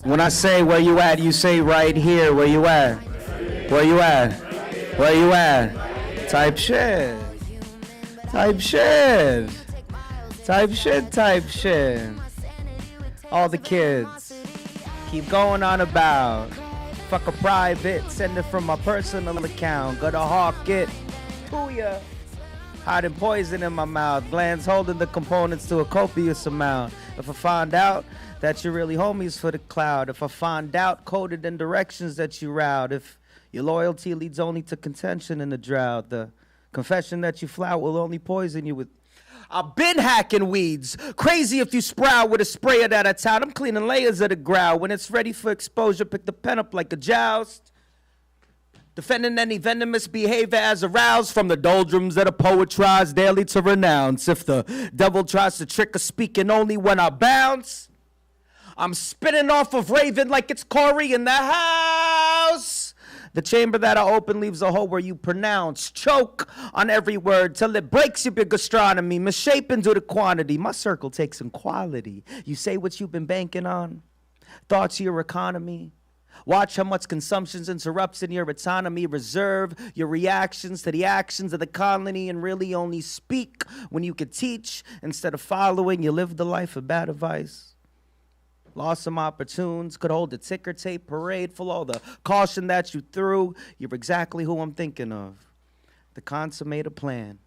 When I say where you at, you say right here. Where you at? Where you at? Where you at? Type shit. Type shit. Type shit, type shit. All the kids keep going on about. Fuck a private, send it from my personal account. Gotta hawk it. Booyah. Hiding poison in my mouth. Glands holding the components to a copious amount. If I find out that you're really homies for the cloud. If I find out coded in directions that you route. If your loyalty leads only to contention in the drought. The confession that you flout will only poison you with. I've been hacking weeds. Crazy if you sprout with a sprayer that I tout. I'm cleaning layers of the ground. When it's ready for exposure, pick the pen up like a joust. Defending any venomous behavior as aroused from the doldrums that a poet tries daily to renounce. If the devil tries to trick us speaking only when I bounce, I'm spinning off of Raven like it's Corey in the house. The chamber that I open leaves a hole where you pronounce. Choke on every word till it breaks your big astronomy. Misshapen due to quantity. My circle takes in quality. You say what you've been banking on. Thoughts of your economy. Watch how much consumption interrupts in your autonomy. Reserve your reactions to the actions of the colony and really only speak when you could teach. Instead of following, you live the life of bad advice. Lost some opportunities, could hold a ticker tape parade full all the caution that you threw. You're exactly who I'm thinking of. The consummated plan.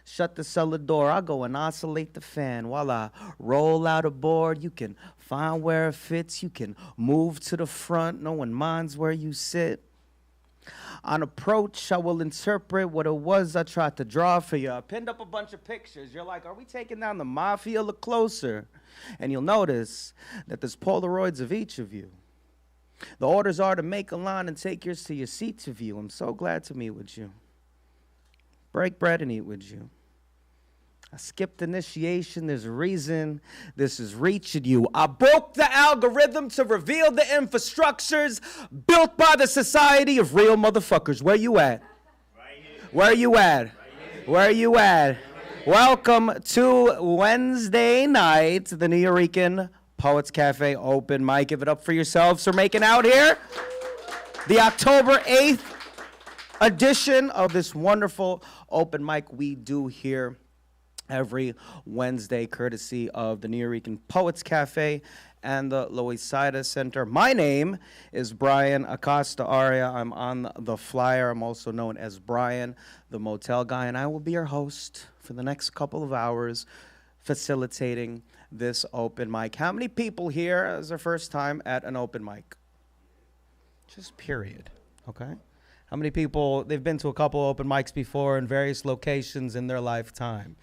Shut the cellar door, I'll go and oscillate the fan. While I roll out a board, you can find where it fits. You can move to the front, no one minds where you sit. On approach, I will interpret what it was I tried to draw for you. I pinned up a bunch of pictures. You're like, are we taking down the Maffei? Look closer. And you'll notice that there's Polaroids of each of you. The orders are to make a line and take yours to your seat to view. I'm so glad to meet with you. Break bread and eat with you. I skipped initiation. There's a reason this is reaching you. I broke the algorithm to reveal the infrastructures built by the society of real motherfuckers. Where you at? Right here. Where you at? Right here. Where you at? Welcome to Wednesday night, the Nuyorican Poets Cafe open mic. Give it up for yourselves for making out here. The October 8th edition of this wonderful open mic we do here every Wednesday, courtesy of the Nuyorican Poets Cafe and the Loisaida Center. My name is Brian Acosta Arya. I'm on the flyer. I'm also known as Brian, the motel guy, and I will be your host for the next couple of hours facilitating this open mic. How many people here is their first time at an open mic? Just period, okay? How many people, they've been to a couple open mics before in various locations in their lifetime?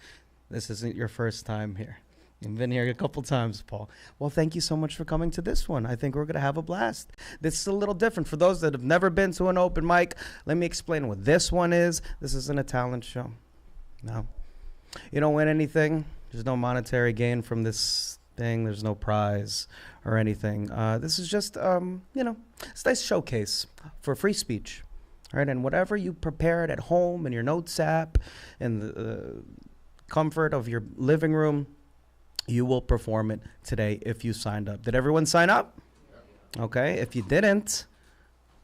This isn't your first time here. You've been here a couple times, Paul. Well, thank you so much for coming to this one. I think we're going to have a blast. This is a little different. For those that have never been to an open mic, let me explain what this one is. This isn't a talent show. No. You don't win anything. There's no monetary gain from this thing. There's no prize or anything. This is just, it's a nice showcase for free speech. All right, and whatever you prepared at home in your notes app, in the comfort of your living room, you will perform it today if you signed up. Did everyone sign up? Okay, if you didn't,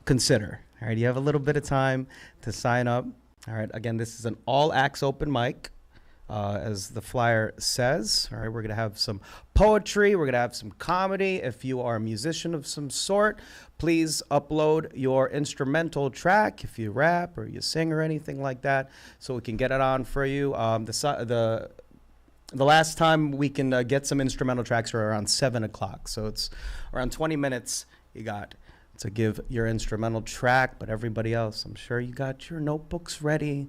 consider. All right, you have a little bit of time to sign up. All right, again, this is an all-acts open mic, as the flyer says. All right, we're going to have some poetry. We're going to have some comedy. If you are a musician of some sort, please upload your instrumental track if you rap or you sing or anything like that so we can get it on for you. The last time we can get some instrumental tracks are around 7 o'clock. So it's around 20 minutes you got to give your instrumental track. But everybody else, I'm sure you got your notebooks ready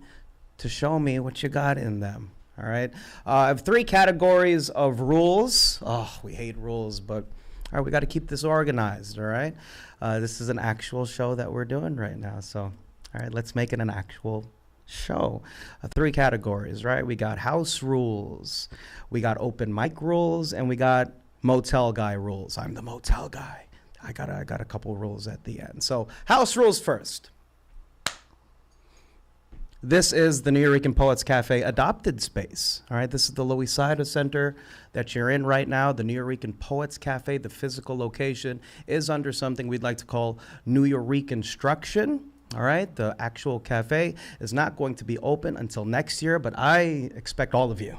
to show me what you got in them. All right. I have 3 categories of rules. Oh, we hate rules, but all right, we got to keep this organized. All right. This is an actual show that we're doing right now. So, all right, let's make it an actual show. 3 categories, right? We got house rules, we got open mic rules, and we got motel guy rules. I'm the motel guy. I got a couple rules at the end. So, house rules first. This is the Nuyorican Poets Cafe adopted space. All right, this is the Loisaida Center that you're in right now. The Nuyorican Poets Cafe, the physical location, is under something we'd like to call Nuyorican construction. All right, the actual cafe is not going to be open until next year, but I expect all of you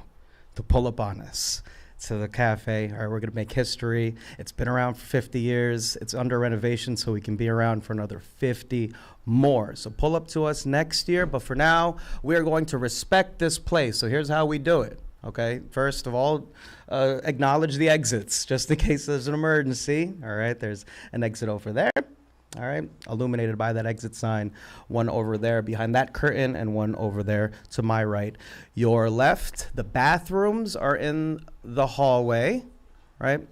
to pull up on us to the cafe. All right, we're going to make history. It's been around for 50 years. It's under renovation, so we can be around for another 50 more. So pull up to us next year. But for now, we are going to respect this place. So here's how we do it. Okay, first of all, acknowledge the exits, just in case there's an emergency. All right, there's an exit over there. All right, illuminated by that exit sign, one over there behind that curtain and one over there to my right. Your left, the bathrooms are in the hallway, right?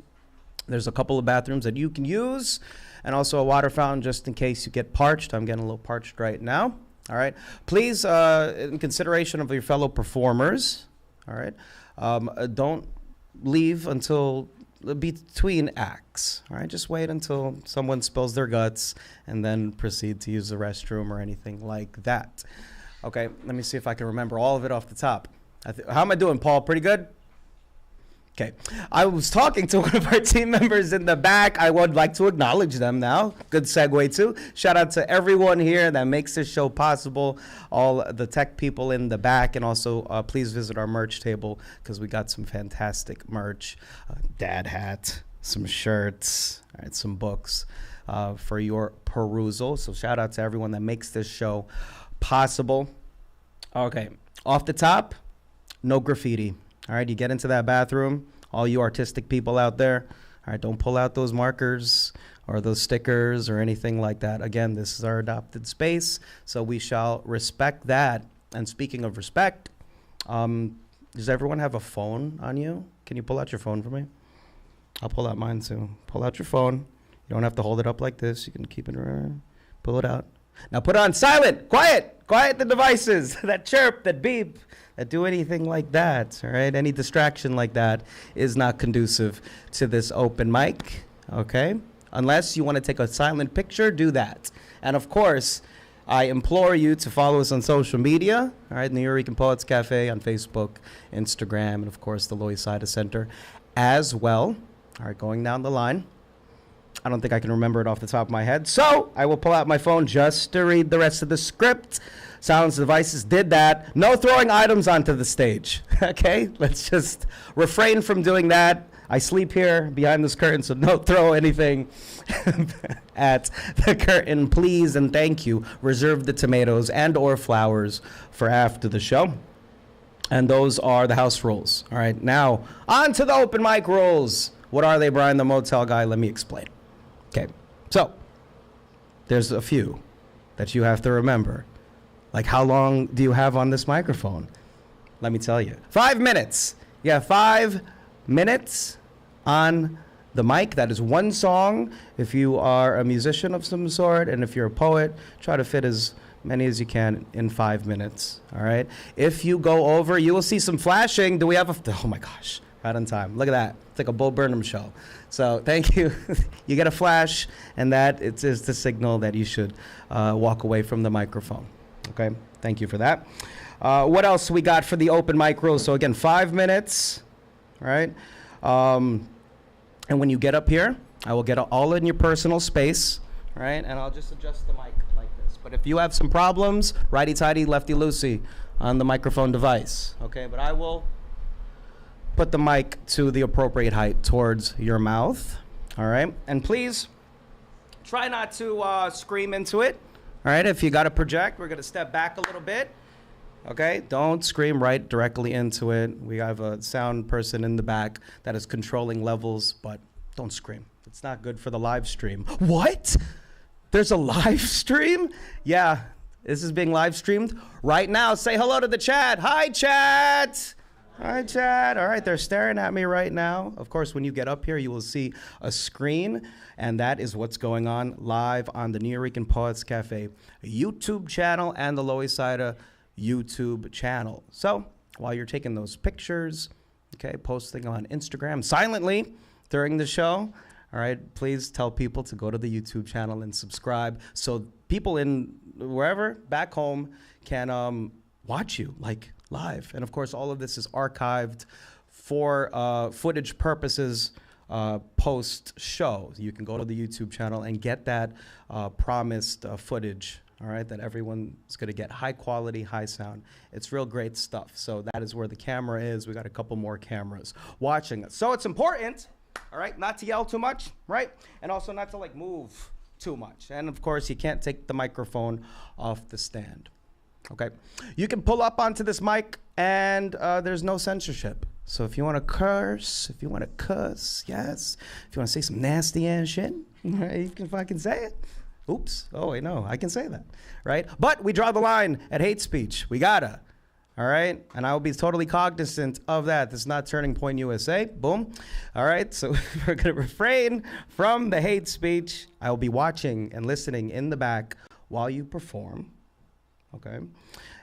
There's a couple of bathrooms that you can use and also a water fountain just in case you get parched. I'm getting a little parched right now. All right, please, in consideration of your fellow performers, all right, don't leave until between acts. All right, just wait until someone spills their guts and then proceed to use the restroom or anything like that. Okay, let me see if I can remember all of it off the top. How am I doing, Paul? Pretty good? Okay, I was talking to one of our team members in the back. I would like to acknowledge them now. Good segue too. Shout out to everyone here that makes this show possible, all the tech people in the back, and also please visit our merch table because we got some fantastic merch, dad hat, some shirts, all right, some books for your perusal. So shout out to everyone that makes this show possible. Okay, off the top, no graffiti. All right, you get into that bathroom, all you artistic people out there, all right, don't pull out those markers or those stickers or anything like that. Again, this is our adopted space, so we shall respect that. And speaking of respect, does everyone have a phone on you? Can you pull out your phone for me? I'll pull out mine too. Pull out your phone. You don't have to hold it up like this. You can keep it around. Pull it out. Now put on silent, quiet the devices, that chirp, that beep, that do anything like that, all right? Any distraction like that is not conducive to this open mic, okay? Unless you want to take a silent picture, do that. And of course, I implore you to follow us on social media, all right? Nuyorican Poets Cafe on Facebook, Instagram, and of course the Loisaida Center as well. All right, going down the line. I don't think I can remember it off the top of my head, so I will pull out my phone just to read the rest of the script. Silence devices did that. No throwing items onto the stage, okay? Let's just refrain from doing that. I sleep here behind this curtain, so don't throw anything at the curtain, please, and thank you. Reserve the tomatoes and or flowers for after the show. And those are the house rules. All right, now on to the open mic rules. What are they, Brian, the motel guy? Let me explain. Okay, so there's a few that you have to remember. Like, how long do you have on this microphone? Let me tell you. 5 minutes. Yeah, 5 minutes on the mic. That is one song. If you are a musician of some sort, and if you're a poet, try to fit as many as you can in 5 minutes. All right? If you go over, you will see some flashing. Do we have a... Oh, my gosh. Right on time. Look at that. It's like a Bo Burnham show. So thank you. You get a flash, and that is the signal that you should walk away from the microphone. Okay? Thank you for that. What else we got for the open mic rules? So again, 5 minutes. All right? And when you get up here, I will get all in your personal space. All right? And I'll just adjust the mic like this. But if you have some problems, righty-tighty, lefty-loosey on the microphone device. Okay? But I will put the mic to the appropriate height towards your mouth, all right? And please try not to scream into it, all right? If you got to project, we're going to step back a little bit, okay? Don't scream right directly into it. We have a sound person in the back that is controlling levels, but don't scream. It's not good for the live stream. What? There's a live stream? Yeah, this is being live streamed right now. Say hello to the chat. Hi, chat. Hi, Chad. All right, they're staring at me right now. Of course, when you get up here, you will see a screen, and that is what's going on live on the Nuyorican Poets Cafe YouTube channel and the Loisaida YouTube channel. So while you're taking those pictures, okay, posting on Instagram silently during the show, all right, please tell people to go to the YouTube channel and subscribe so people in wherever back home can watch you like live. And of course, all of this is archived for footage purposes post-show. You can go to the YouTube channel and get that promised footage, all right, that everyone's going to get high quality, high sound. It's real great stuff. So that is where the camera is. We got a couple more cameras watching us. So it's important, all right, not to yell too much, right? And also not to like move too much. And of course, you can't take the microphone off the stand, okay? You can pull up onto this mic and there's no censorship. So if you want to curse, if you want to cuss, yes. If you want to say some nasty ass shit, you can fucking say it. Oops. Oh, wait, no, I can say that, right? But we draw the line at hate speech. We gotta, all right? And I will be totally cognizant of that. This is not Turning Point USA. Boom. All right, so we're gonna refrain from the hate speech. I will be watching and listening in the back while you perform, okay?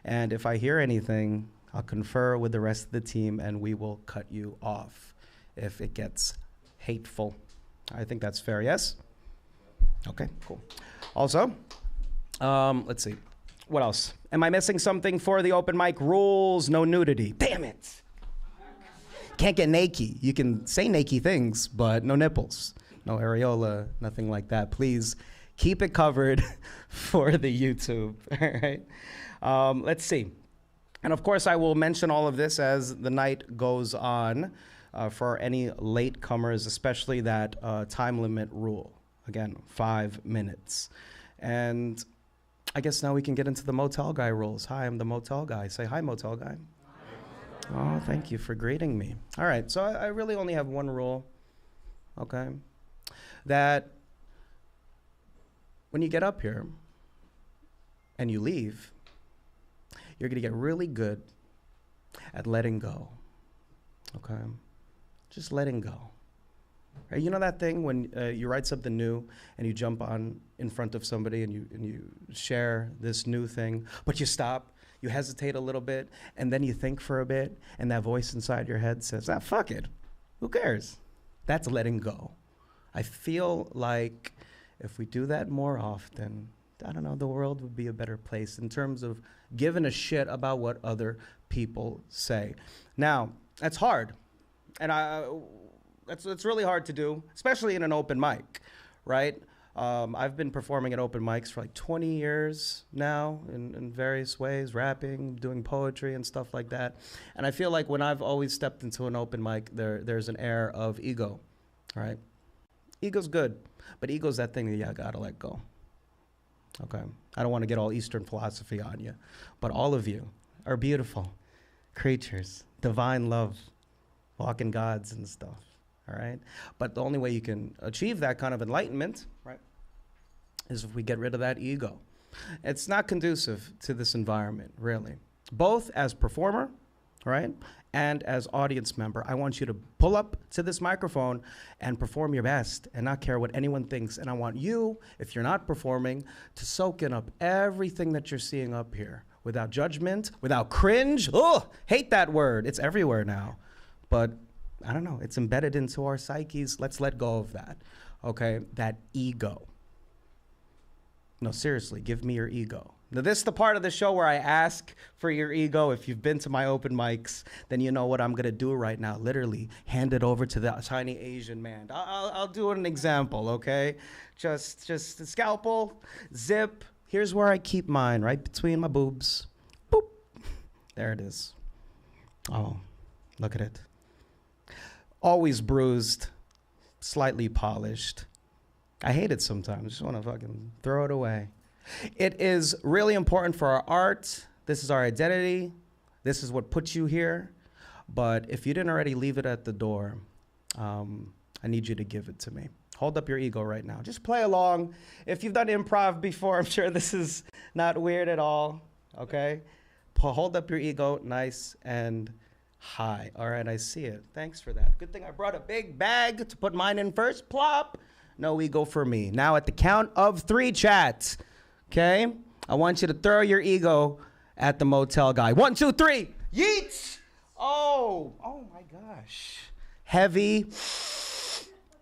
And if I hear anything, I'll confer with the rest of the team and we will cut you off if it gets hateful. I think that's fair, yes? Okay, cool. Also, let's see. What else? Am I missing something for the open mic rules? No nudity. Damn it. Can't get naked. You can say naked things, but no nipples. No areola, nothing like that. Please keep it covered for the YouTube, all right? Let's see. And of course, I will mention all of this as the night goes on for any latecomers, especially that time limit rule. Again, 5 minutes. And I guess now we can get into the motel guy rules. Hi, I'm the motel guy. Say hi, motel guy. Hi. Oh, thank you for greeting me. All right, so I really only have one rule, okay? That when you get up here and you leave, you're gonna get really good at letting go, okay? Just letting go. Right? You know that thing when you write something new and you jump on in front of somebody and you share this new thing, but you stop, you hesitate a little bit, and then you think for a bit, and that voice inside your head says, ah, fuck it, who cares? That's letting go. I feel like if we do that more often, I don't know, the world would be a better place in terms of giving a shit about what other people say. Now, that's hard. And it's really hard to do, especially in an open mic, right? I've been performing at open mics for like 20 years now in various ways, rapping, doing poetry and stuff like that. And I feel like when I've always stepped into an open mic, there's an air of ego, right? Ego's good, but ego's that thing that you gotta let go. Okay, I don't want to get all Eastern philosophy on you, but all of you are beautiful creatures, divine love, walking gods and stuff, all right? But the only way you can achieve that kind of enlightenment, right, is if we get rid of that ego. It's not conducive to this environment, really. Both as performer, right, and as audience member, I want you to pull up to this microphone and perform your best and not care what anyone thinks. And I want you, if you're not performing, to soak in up everything that you're seeing up here without judgment, without cringe. Oh, hate that word. It's everywhere now. But I don't know, it's embedded into our psyches. Let's let go of that, okay? That ego. No, seriously, give me your ego. Now, this is the part of the show where I ask for your ego. If you've been to my open mics, then you know what I'm gonna do right now. Literally, hand it over to the tiny Asian man. I'll do an example, okay? Just a scalpel, zip. Here's where I keep mine, right between my boobs. Boop. There it is. Oh, look at it. Always bruised, slightly polished. I hate it sometimes. Just wanna fucking throw it away. It is really important for our art. This is our identity. This is what puts you here. But if you didn't already leave it at the door, I need you to give it to me. Hold up your ego right now. Just play along. If you've done improv before, I'm sure this is not weird at all, okay? Hold up your ego nice and high. All right, I see it. Thanks for that. Good thing I brought a big bag to put mine in first. Plop. No ego for me. Now at the count of 3, chat. Okay? I want you to throw your ego at the motel guy. 1, 2, 3. Yeet! Oh my gosh. Heavy.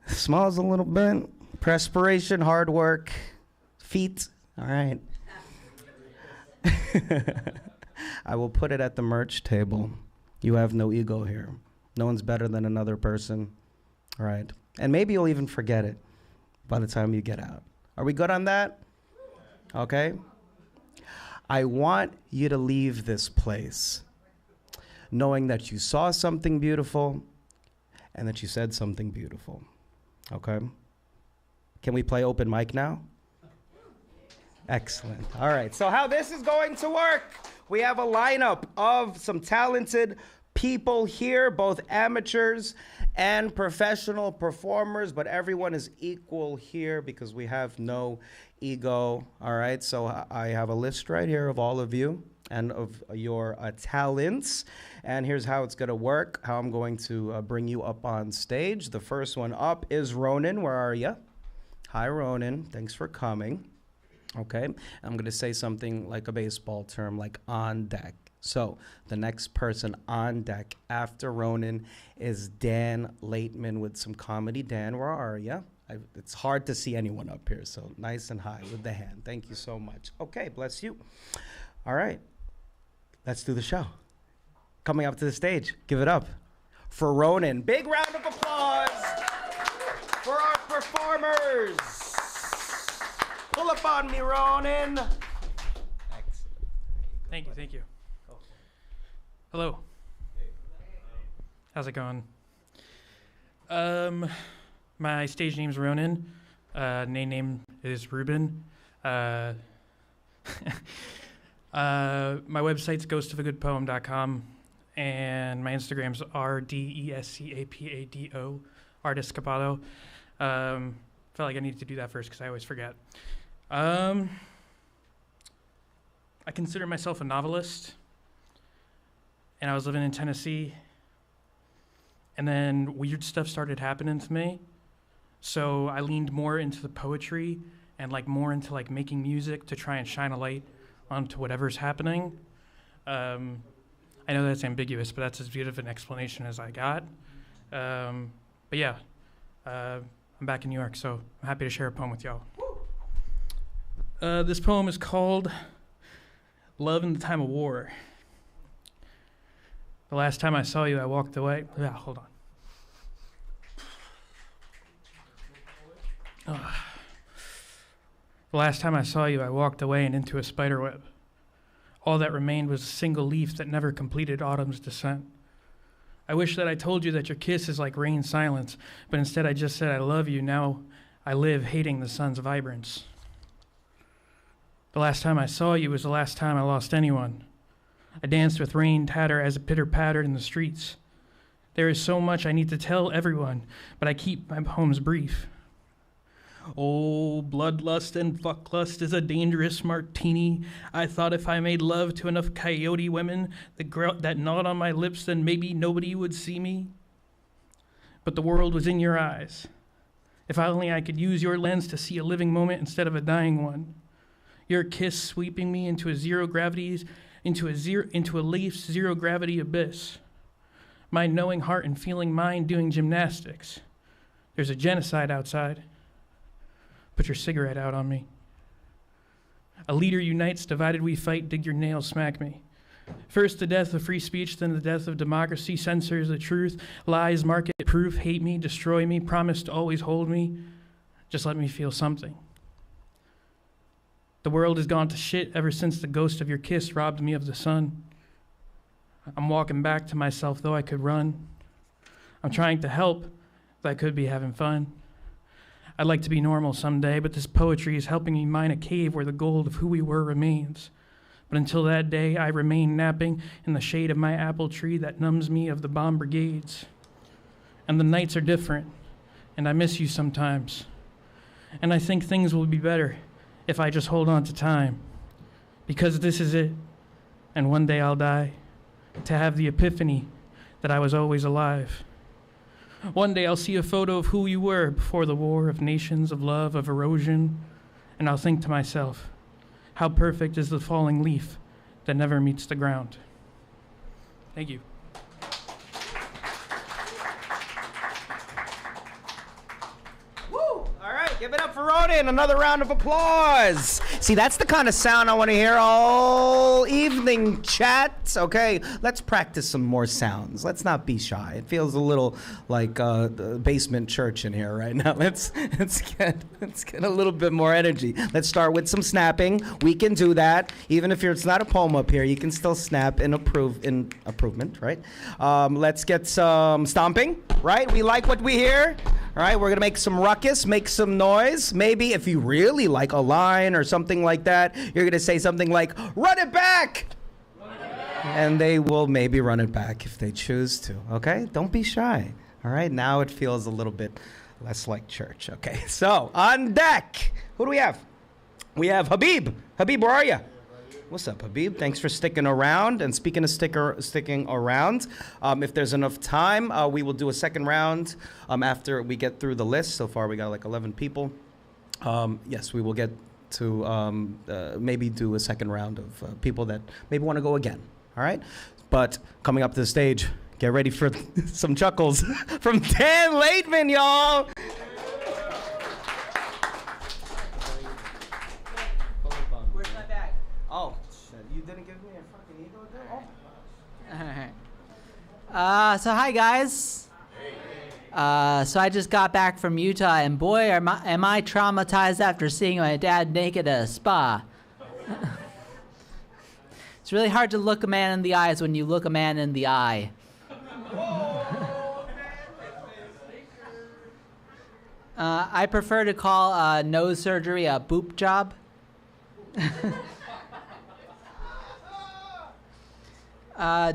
Smells a little bit. Perspiration, hard work. Feet. All right. I will put it at the merch table. You have no ego here. No one's better than another person. All right. And maybe you'll even forget it by the time you get out. Are we good on that? Okay. I want you to leave this place knowing that you saw something beautiful and that you said something beautiful. Okay? Can we play open mic now? Excellent. All right. So how this is going to work, we have a lineup of some talented people here, both amateurs and professional performers, but everyone is equal here because we have no ego. All right. So I have a list right here of all of you and of your talents. And here's how it's going to work, how I'm going to bring you up on stage. The first one up is Ronin. Where are you? Hi, Ronin. Thanks for coming. Okay. I'm going to say something like a baseball term, like on deck. So the next person on deck after Ronin is Dan Laitman with some comedy. Dan, where are you? It's hard to see anyone up here, so nice and high with the hand. Thank you so much. Okay, bless you. All right, let's do the show. Coming up to the stage, give it up for Ronin. Big round of applause for our performers. Pull up on me, Ronin. Excellent. Thank you. Hello. How's it going? My stage name's Ronin. Name is Ruben. My website's ghostofagoodpoem.com, and my Instagram's RDESCAPADO, Artescapado. Felt like I needed to do that first because I always forget. I consider myself a novelist, and I was living in Tennessee, and then weird stuff started happening to me. So I leaned more into the poetry and more into making music to try and shine a light onto whatever's happening. I know that's ambiguous, but that's as good of an explanation as I got. But yeah, I'm back in New York, so I'm happy to share a poem with y'all. This poem is called Love in the Time of War. The last time I saw you, I walked away. Yeah, hold on. The last time I saw you, I walked away and into a spiderweb. All that remained was a single leaf that never completed autumn's descent. I wish that I told you that your kiss is like rain silence, but instead I just said I love you. Now I live hating the sun's vibrance. The last time I saw you was the last time I lost anyone. I danced with rain tatter as it pitter-pattered in the streets. There is so much I need to tell everyone, but I keep my poems brief. Oh, bloodlust and fucklust is a dangerous martini. I thought if I made love to enough coyote women that gnawed on my lips, then maybe nobody would see me. But the world was in your eyes. If only I could use your lens to see a living moment instead of a dying one. Your kiss sweeping me into a leaf's zero gravity abyss. My knowing heart and feeling mind doing gymnastics. There's a genocide outside. Put your cigarette out on me. A leader unites, divided we fight, dig your nails, smack me. First the death of free speech, then the death of democracy, censors the truth, lies, market proof, hate me, destroy me, promise to always hold me. Just let me feel something. The world has gone to shit ever since the ghost of your kiss robbed me of the sun. I'm walking back to myself, though I could run. I'm trying to help, though I could be having fun. I'd like to be normal someday, but this poetry is helping me mine a cave where the gold of who we were remains. But until that day, I remain napping in the shade of my apple tree that numbs me of the bomb brigades. And the nights are different, and I miss you sometimes. And I think things will be better if I just hold on to time. Because this is it, and one day I'll die, to have the epiphany that I was always alive. One day I'll see a photo of who you were before the war of nations, of love, of erosion, and I'll think to myself, how perfect is the falling leaf that never meets the ground. Thank you. Woo! All right, give it up for Ronin. Another round of applause. See, that's the kind of sound I want to hear all evening, chat. Okay, let's practice some more sounds. Let's not be shy. It feels a little like the basement church in here right now. Let's get a little bit more energy. Let's start with some snapping. We can do that. Even if it's not a poem up here, you can still snap in improvement, right? Let's get some stomping, right? We like what we hear. All right, we're gonna make some ruckus, make some noise. Maybe if you really like a line or something like that, you're gonna say something like, "Run it back!" And they will maybe run it back if they choose to, okay? Don't be shy, all right? Now it feels a little bit less like church, okay? So, on deck, who do we have? We have Habib. Habib, where are you? What's up, Habib? Thanks for sticking around. And speaking of sticking around, if there's enough time, we will do a second round after we get through the list. So far, we got like 11 people. Yes, we will get to maybe do a second round of people that maybe want to go again. All right? But coming up to the stage, get ready for some chuckles from Dan Laitman, y'all. Oh, shit. You didn't give me a fucking ego there? All right. So hi, guys. So I just got back from Utah, and boy, am I traumatized after seeing my dad naked at a spa. It's really hard to look a man in the eyes when you look a man in the eye. I prefer to call nose surgery a boop job.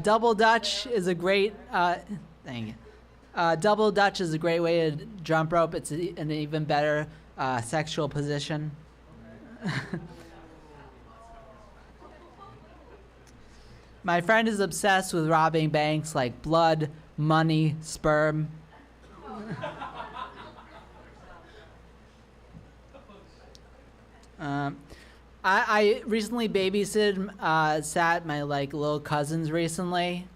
Double Dutch is a great double Dutch is a great way to jump rope. It's an even better sexual position. My friend is obsessed with robbing banks like blood, money, sperm. I recently sat my like little cousins recently.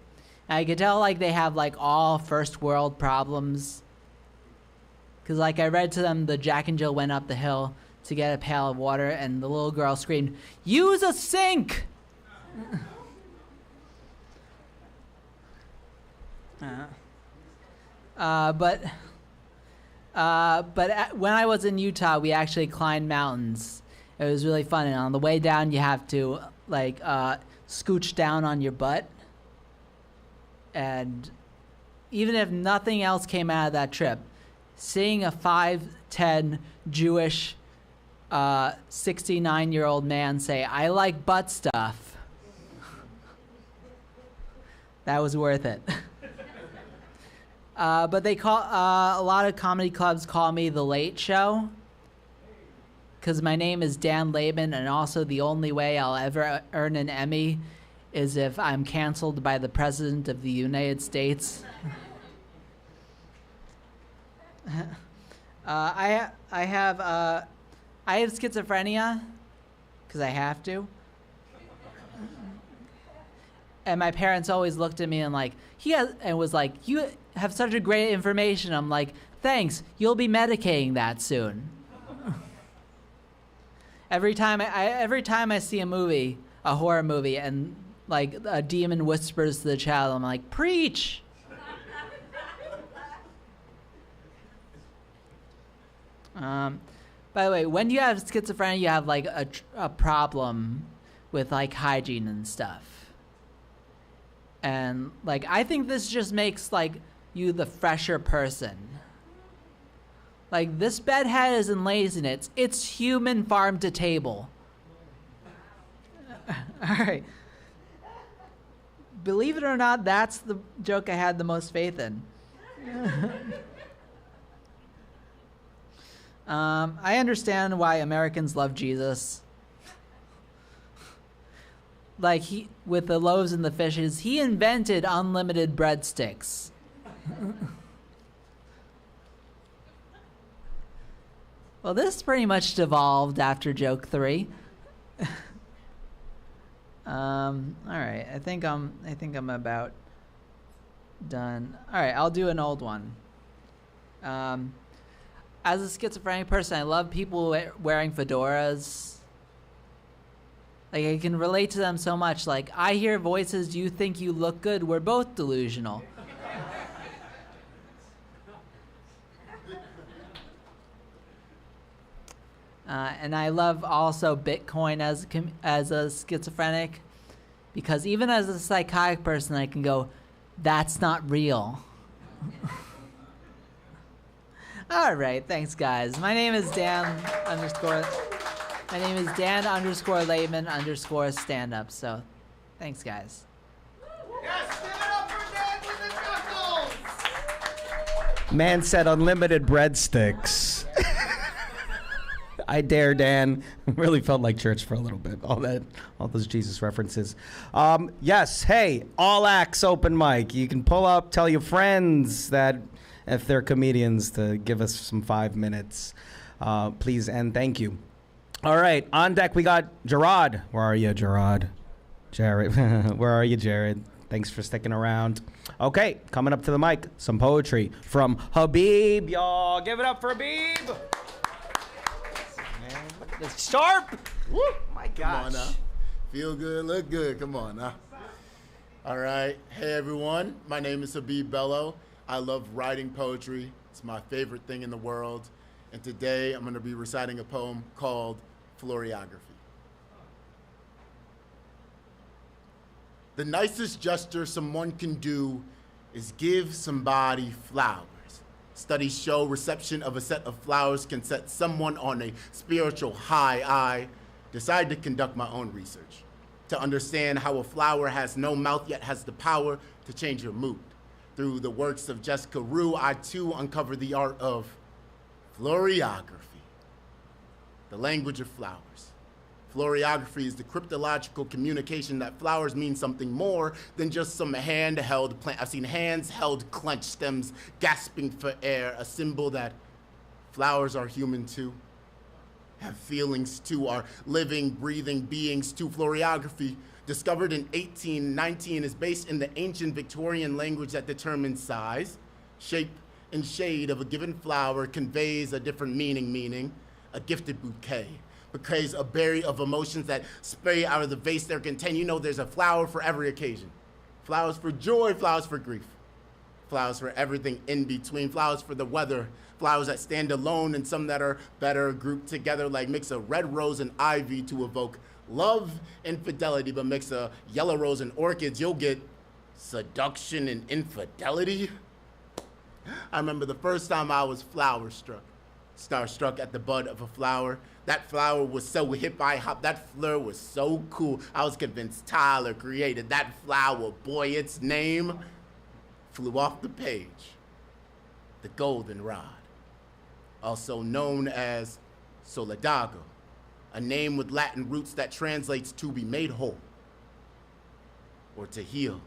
And I could tell like they have like all first world problems. Cause like I read to them the Jack and Jill went up the hill to get a pail of water, and the little girl screamed, "Use a sink!" But when I was in Utah, we actually climbed mountains. It was really fun, and on the way down, you have to like scooch down on your butt. And even if nothing else came out of that trip, seeing a 5'10" Jewish 69-year-old man say, "I like butt stuff," that was worth it. But they call a lot of comedy clubs call me the Late Show, because my name is Dan Laitman, and also the only way I'll ever earn an Emmy is if I'm canceled by the President of the United States. I have schizophrenia, because I have to. And my parents always looked at me and was like, "You have such a great information." I'm like, "Thanks, you'll be medicating that soon." Every time I see a movie, a horror movie, and like a demon whispers to the child, I'm like, "Preach!" By the way, when you have schizophrenia, you have like a problem with like hygiene and stuff. And like I think this just makes like you the fresher person. Like, this bedhead isn't laziness, it's human farm to table. All right. Believe it or not, that's the joke I had the most faith in. I understand why Americans love Jesus. Like, with the loaves and the fishes, he invented unlimited breadsticks. Well, this pretty much devolved after joke 3. All right, I think I'm about done. All right, I'll do an old one. As a schizophrenic person, I love people wearing fedoras. Like, I can relate to them so much. Like, I hear voices, you think you look good, we're both delusional. And I love also Bitcoin as a schizophrenic, because even as a psychotic person, I can go, that's not real. All right, thanks, guys. My name is Dan laitman _stand-up. So, thanks, guys. Yes, give it up for Dan with the knuckles! Man said unlimited breadsticks. I dare, Dan. Really felt like church for a little bit. All those Jesus references. Yes, hey, all acts open mic. You can pull up, tell your friends that if they're comedians to give us some 5 minutes, please and thank you. All right, on deck we got Jarad. Where are you, Jarad? Jared, where are you, Jared? Thanks for sticking around. Okay, coming up to the mic, some poetry from Habib, y'all. Give it up for Habib. Man, look at this sharp. Woo, my gosh. Come on now. Feel good, look good. Come on now. All right. Hey, everyone. My name is Habib Bello. I love writing poetry. It's my favorite thing in the world. And today I'm going to be reciting a poem called Floriography. The nicest gesture someone can do is give somebody flowers. Studies show reception of a set of flowers can set someone on a spiritual high. I decided to conduct my own research to understand how a flower has no mouth yet has the power to change your mood. Through the works of Jessica Rue, I too uncovered the art of floriography, the language of flowers. Floriography is the cryptological communication that flowers mean something more than just some hand-held plant. I've seen hands held clenched stems gasping for air, a symbol that flowers are human too, have feelings too, are living, breathing beings too. Floriography, discovered in 1819, is based in the ancient Victorian language that determines size, shape, and shade of a given flower, conveys a different meaning, a gifted bouquet. Bouquets, a berry of emotions that spray out of the vase they're contained. You know there's a flower for every occasion. Flowers for joy, flowers for grief. Flowers for everything in between. Flowers for the weather. Flowers that stand alone and some that are better grouped together, like mix a red rose and ivy to evoke love and fidelity, but mix a yellow rose and orchids, you'll get seduction and infidelity. I remember the first time I was starstruck at the bud of a flower. That flower was so hip, that fleur was so cool. I was convinced Tyler created that flower. Boy, its name flew off the page. The goldenrod, also known as solidago, a name with Latin roots that translates to be made whole or to heal,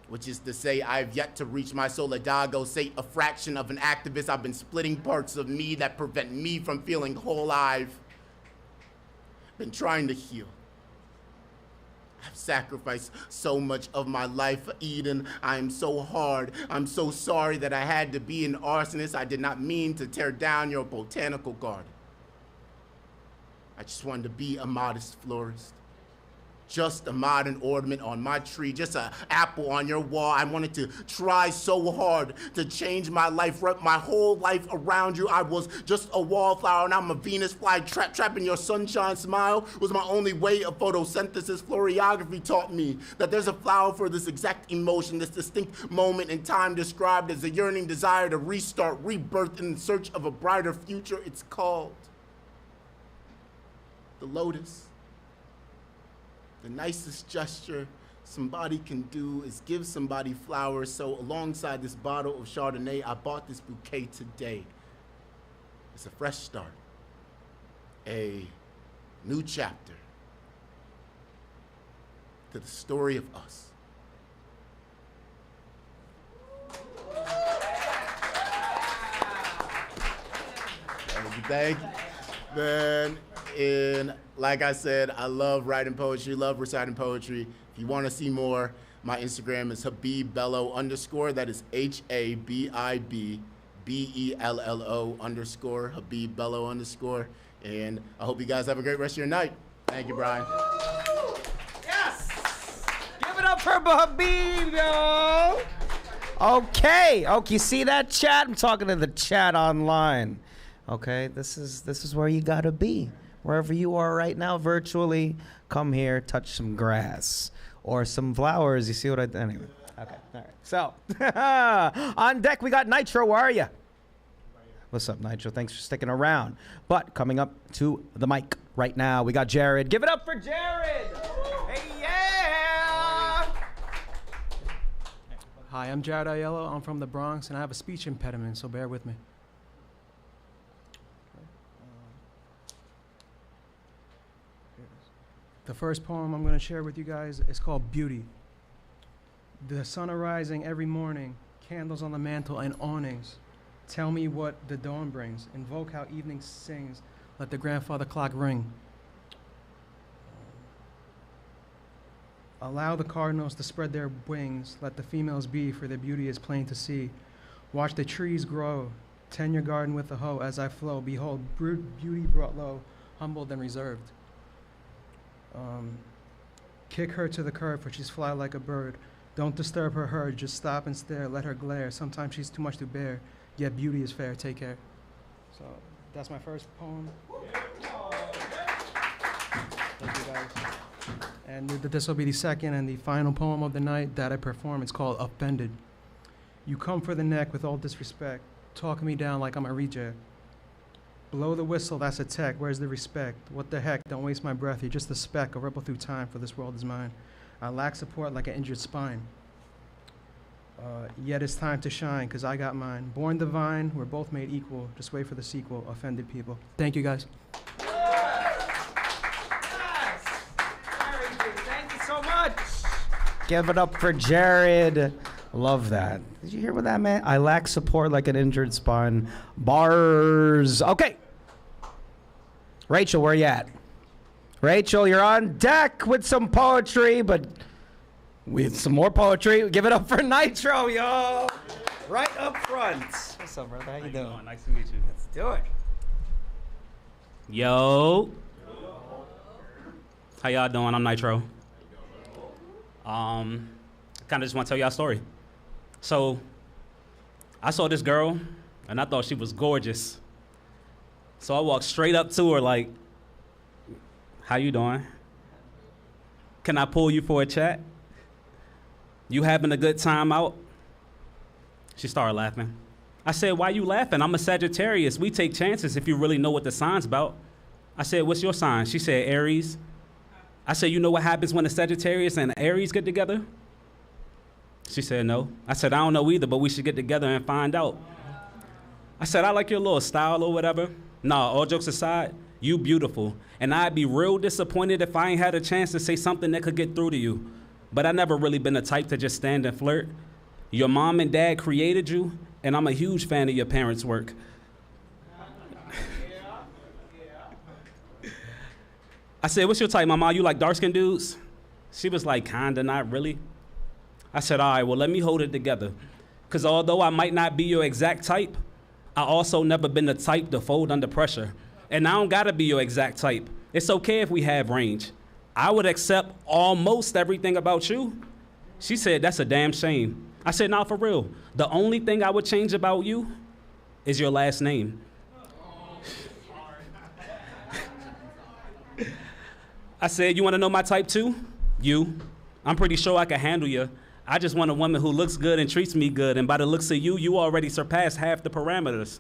which is to say I've yet to reach my solidago, say a fraction of an activist. I've been splitting parts of me that prevent me from feeling whole. I've been trying to heal. I've sacrificed so much of my life, Eden. I am so hard. I'm so sorry that I had to be an arsonist. I did not mean to tear down your botanical garden. I just wanted to be a modest florist. Just a modern ornament on my tree, just an apple on your wall. I wanted to try so hard to change my life, wrap my whole life around you. I was just a wallflower, and I'm a Venus fly trapping your sunshine smile was my only way of photosynthesis. Floriography taught me that there's a flower for this exact emotion, this distinct moment in time described as a yearning desire to restart, rebirth in search of a brighter future. It's called the lotus. The nicest gesture somebody can do is give somebody flowers. So alongside this bottle of Chardonnay, I bought this bouquet today. It's a fresh start, a new chapter to the story of us. Thank you. Man, and like I said, I love writing poetry, love reciting poetry. If you want to see more, my Instagram is Habib Bello _. That is HABIBBELLO _, Habib Bello _. And I hope you guys have a great rest of your night. Thank you, Brian. for Habib, yo. Okay, you see that chat? I'm talking to the chat online. Okay, this is where you gotta be. Wherever you are right now, virtually, come here, touch some grass or some flowers. You see what I did? Anyway. Okay, all right. So, on deck, we got Nitro. Where are you? What's up, Nitro? Thanks for sticking around. But coming up to the mic right now, we got Jarad. Give it up for Jarad! Hey, yeah! Hi, I'm Jarad Aiello. I'm from the Bronx, and I have a speech impediment, so bear with me. The first poem I'm going to share with you guys is called Beauty. The sun arising every morning, candles on the mantle and awnings. Tell me what the dawn brings. Invoke how evening sings. Let the grandfather clock ring. Allow the cardinals to spread their wings. Let the females be, for their beauty is plain to see. Watch the trees grow. Tend your garden with a hoe as I flow. Behold, beauty brought low, humbled and reserved. Kick her to the curb, for she's fly like a bird. Don't disturb her herd, just stop and stare, let her glare. Sometimes she's too much to bear, yet beauty is fair, take care. So that's my first poem. Thank you guys. And this will be the second and the final poem of the night that I perform. It's called Offended. You come for the neck with all disrespect, talking me down like I'm a reject. Blow the whistle, that's a tech, where's the respect? What the heck, don't waste my breath, you're just a speck, a ripple through time, for this world is mine. I lack support like an injured spine. Yet it's time to shine, cause I got mine. Born divine, we're both made equal, just wait for the sequel, offended people. Thank you guys. Thank you so much. Give it up for Jarad. Love that. Did you hear what that meant? I lack support like an injured spine. Bars. Okay. Rachel, where you at? Rachel, you're on deck with some poetry, but with some more poetry. Give it up for Nitro, yo. Right up front. What's up, brother? How you doing? Nice to meet you. Let's do it. Yo. How y'all doing? I'm Nitro. Kind of just want to tell y'all a story. So, I saw this girl, and I thought she was gorgeous. So I walked straight up to her like, how you doing? Can I pull you for a chat? You having a good time out? She started laughing. I said, why you laughing? I'm a Sagittarius. We take chances if you really know what the sign's about. I said, what's your sign? She said, Aries. I said, you know what happens when a Sagittarius and an Aries get together? She said, no. I said, I don't know either, but we should get together and find out. I said, I like your little style or whatever. Nah, all jokes aside, you beautiful. And I'd be real disappointed if I ain't had a chance to say something that could get through to you. But I never really been the type to just stand and flirt. Your mom and dad created you, and I'm a huge fan of your parents' work. I said, what's your type, mama? You like dark-skinned dudes? She was like, kinda, not really. I said, all right, well, let me hold it together. Because although I might not be your exact type, I also never been the type to fold under pressure. And I don't gotta be your exact type. It's okay if we have range. I would accept almost everything about you. She said, that's a damn shame. I said, nah, for real. The only thing I would change about you is your last name. I said, you wanna know my type too? You. I'm pretty sure I can handle you. I just want a woman who looks good and treats me good, and by the looks of you, you already surpassed half the parameters.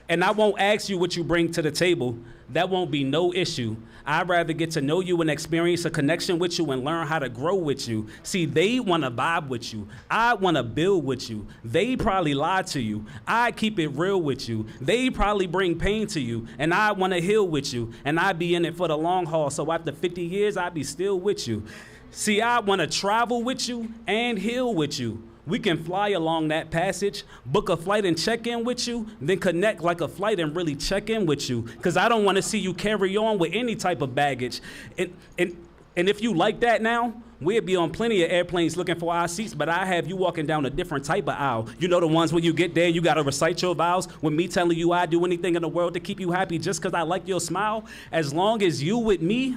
And I won't ask you what you bring to the table. That won't be no issue. I'd rather get to know you and experience a connection with you and learn how to grow with you. See, they want to vibe with you. I want to build with you. They probably lie to you. I keep it real with you. They probably bring pain to you, and I want to heal with you. And I be in it for the long haul, so after 50 years, I be still with you. See, I want to travel with you and heal with you. We can fly along that passage, book a flight and check in with you, then connect like a flight and really check in with you. Because I don't want to see you carry on with any type of baggage. And if you like that now, we'll be on plenty of airplanes looking for our seats, but I have you walking down a different type of aisle. You know the ones when you get there, you got to recite your vows. With me telling you I'd do anything in the world to keep you happy just because I like your smile. As long as you with me,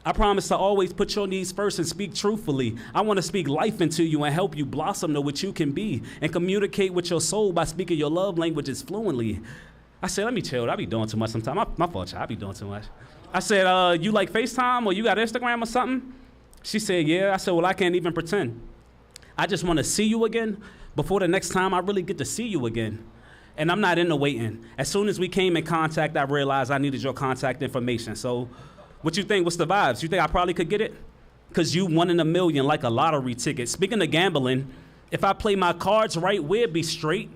I promise to always put your needs first and speak truthfully. I want to speak life into you and help you blossom to what you can be and communicate with your soul by speaking your love languages fluently. I said, let me chill. I be doing too much sometimes. My fault, y'all. I be doing too much. I said, you like FaceTime or you got Instagram or something? She said, yeah. I said, well, I can't even pretend. I just want to see you again before the next time I really get to see you again. And I'm not into waiting. As soon as we came in contact, I realized I needed your contact information. So what you think? What's the vibes? You think I probably could get it? Because you 1 in a million like a lottery ticket. Speaking of gambling, if I play my cards right, we'll be straight.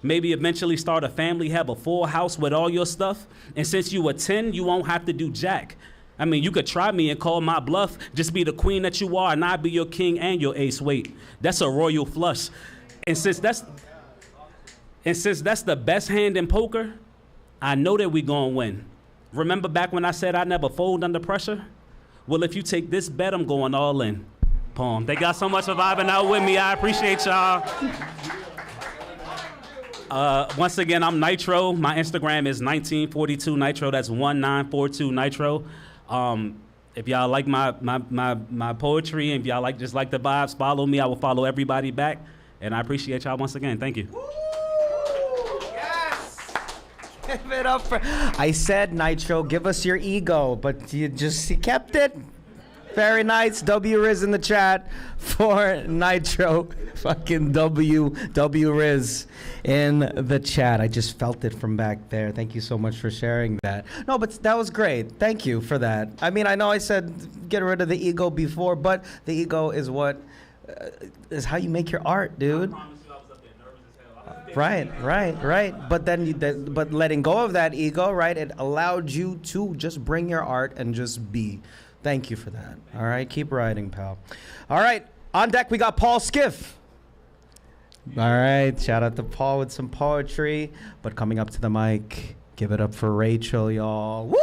Maybe eventually start a family, have a full house with all your stuff. And since you a 10, you won't have to do jack. I mean, you could try me and call my bluff. Just be the queen that you are, and I'll be your king and your ace. Wait, that's a royal flush. And since that's the best hand in poker, I know that we gonna win. Remember back when I said I never fold under pressure? Well, if you take this bet, I'm going all in. Poem. They got so much for vibing out with me. I appreciate y'all. Once again, I'm Nitro. My Instagram is 1942 Nitro. That's 1942 Nitro. If y'all like my poetry and if y'all just like the vibes, follow me. I will follow everybody back. And I appreciate y'all once again. Thank you. Yes! Give it up for... I said, Nitro, give us your ego, but you kept it. Very nice. W Riz in the chat for Nitro. Fucking W Riz in the chat. I just felt it from back there. Thank you so much for sharing that. No, but that was great. Thank you for that. I mean, I know I said get rid of the ego before, but the ego is what is how you make your art, dude. Right. But then, but letting go of that ego, right? It allowed you to just bring your art and just be. Thank you for that. All right, keep writing, pal. All right, on deck we got Paul Skiff. All right, shout out to Paul with some poetry. But coming up to the mic, give it up for Rachael, y'all. Woo!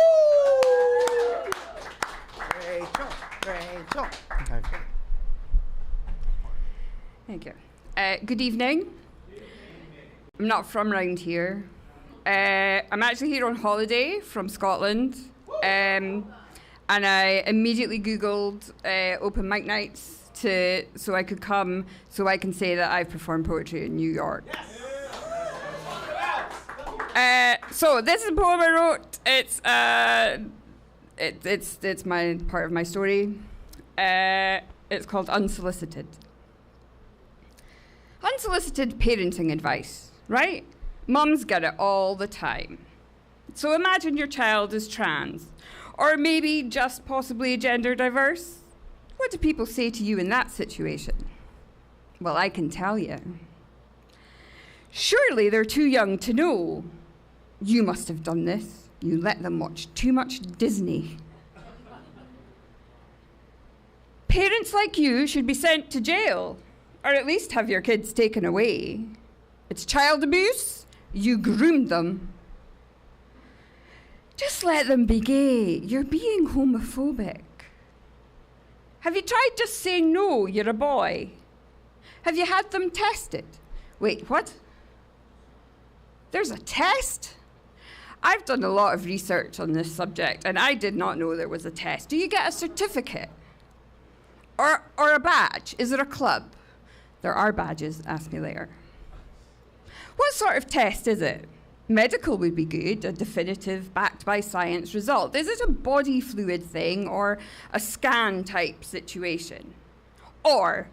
Rachael. Okay. Thank you. Good evening. I'm not from round here. I'm actually here on holiday from Scotland. And I immediately Googled open mic nights so I could come, so I can say that I've performed poetry in New York. Yes! So this is a poem I wrote. It's my part of my story. It's called Unsolicited. Unsolicited parenting advice, right? Mums get it all the time. So imagine your child is trans. Or maybe just possibly gender diverse? What do people say to you in that situation? Well, I can tell you. Surely they're too young to know. You must have done this. You let them watch too much Disney. Parents like you should be sent to jail, or at least have your kids taken away. It's child abuse. You groomed them. Just let them be gay. You're being homophobic. Have you tried just saying no, you're a boy? Have you had them tested? Wait, what? There's a test? I've done a lot of research on this subject, and I did not know there was a test. Do you get a certificate? Or a badge? Is it a club? There are badges, ask me later. What sort of test is it? Medical would be good, a definitive, backed by science result. Is it a body fluid thing or a scan type situation? Or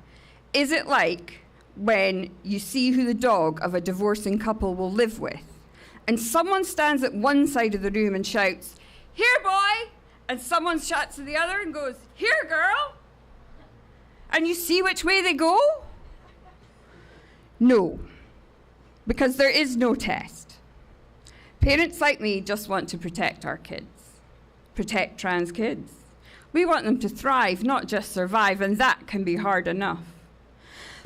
is it like when you see who the dog of a divorcing couple will live with, and someone stands at one side of the room and shouts, "Here, boy," and someone shouts to the other and goes, "Here, girl," and you see which way they go? No, because there is no test. Parents like me just want to protect our kids, protect trans kids. We want them to thrive, not just survive, and that can be hard enough.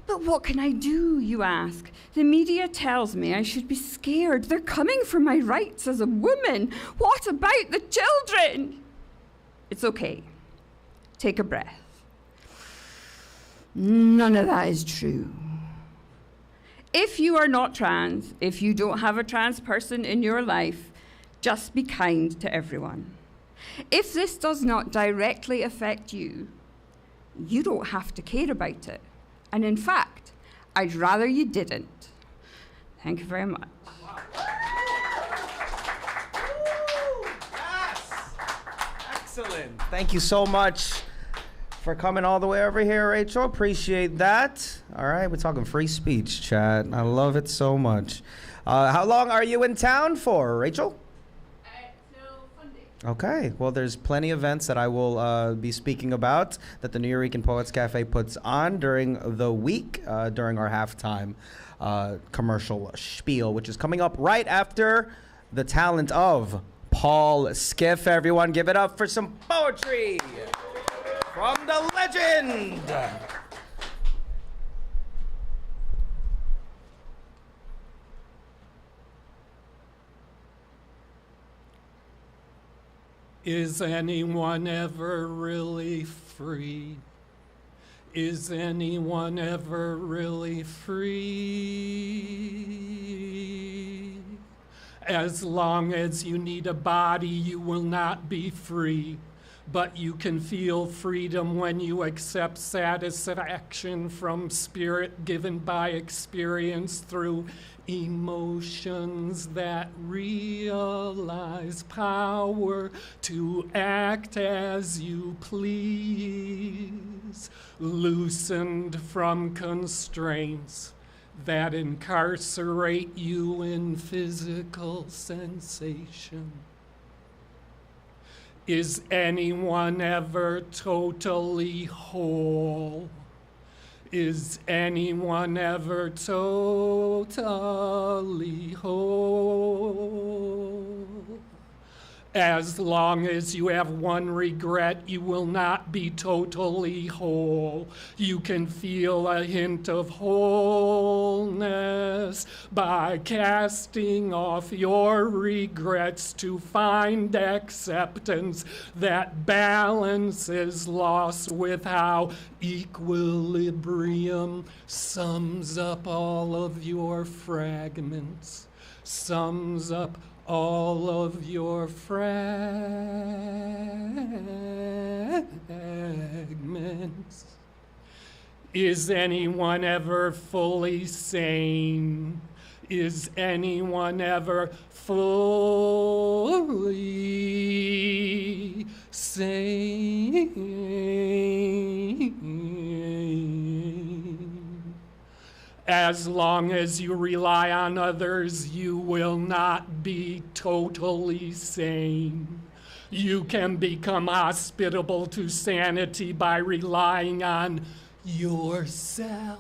But what can I do, you ask? The media tells me I should be scared. They're coming for my rights as a woman. What about the children? It's okay. Take a breath. None of that is true. If you are not trans, if you don't have a trans person in your life, just be kind to everyone. If this does not directly affect you, you don't have to care about it. And in fact, I'd rather you didn't. Thank you very much. Excellent. Thank you so much for coming all the way over here, Rachel. Appreciate that. All right, we're talking free speech, chat. I love it so much. How long are you in town for, Rachel? Till Sunday. Okay, well, there's plenty of events that I will be speaking about that the Nuyorican Poets Cafe puts on during the week, during our halftime commercial spiel, which is coming up right after the talent of Paul Skiff. Everyone, give it up for some poetry from the legend. Is anyone ever really free? Is anyone ever really free? As long as you need a body, you will not be free. But you can feel freedom when you accept satisfaction from spirit given by experience through emotions that realize power to act as you please, loosened from constraints that incarcerate you in physical sensation. Is anyone ever totally whole? Is anyone ever totally whole? As long as you have one regret, you will not be totally whole. You can feel a hint of wholeness by casting off your regrets to find acceptance that balance is lost with how equilibrium sums up all of your fragments, sums up all of your fragments. Is anyone ever fully sane? Is anyone ever fully sane? As long as you rely on others, you will not be totally sane. You can become hospitable to sanity by relying on yourself.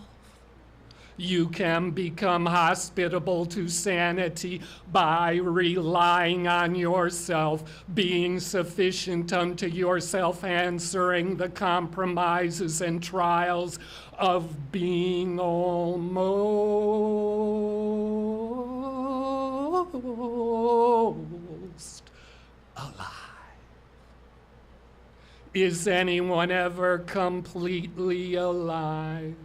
You can become hospitable to sanity by relying on yourself, being sufficient unto yourself, answering the compromises and trials of being almost alive. Is anyone ever completely alive?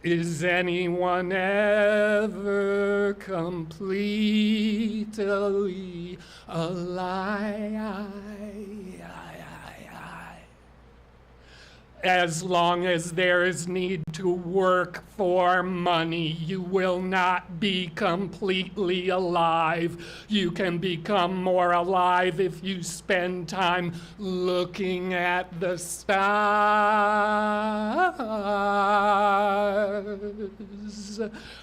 Is anyone ever completely alive? As long as there is need to work for money, you will not be completely alive. You can become more alive if you spend time looking at the stars.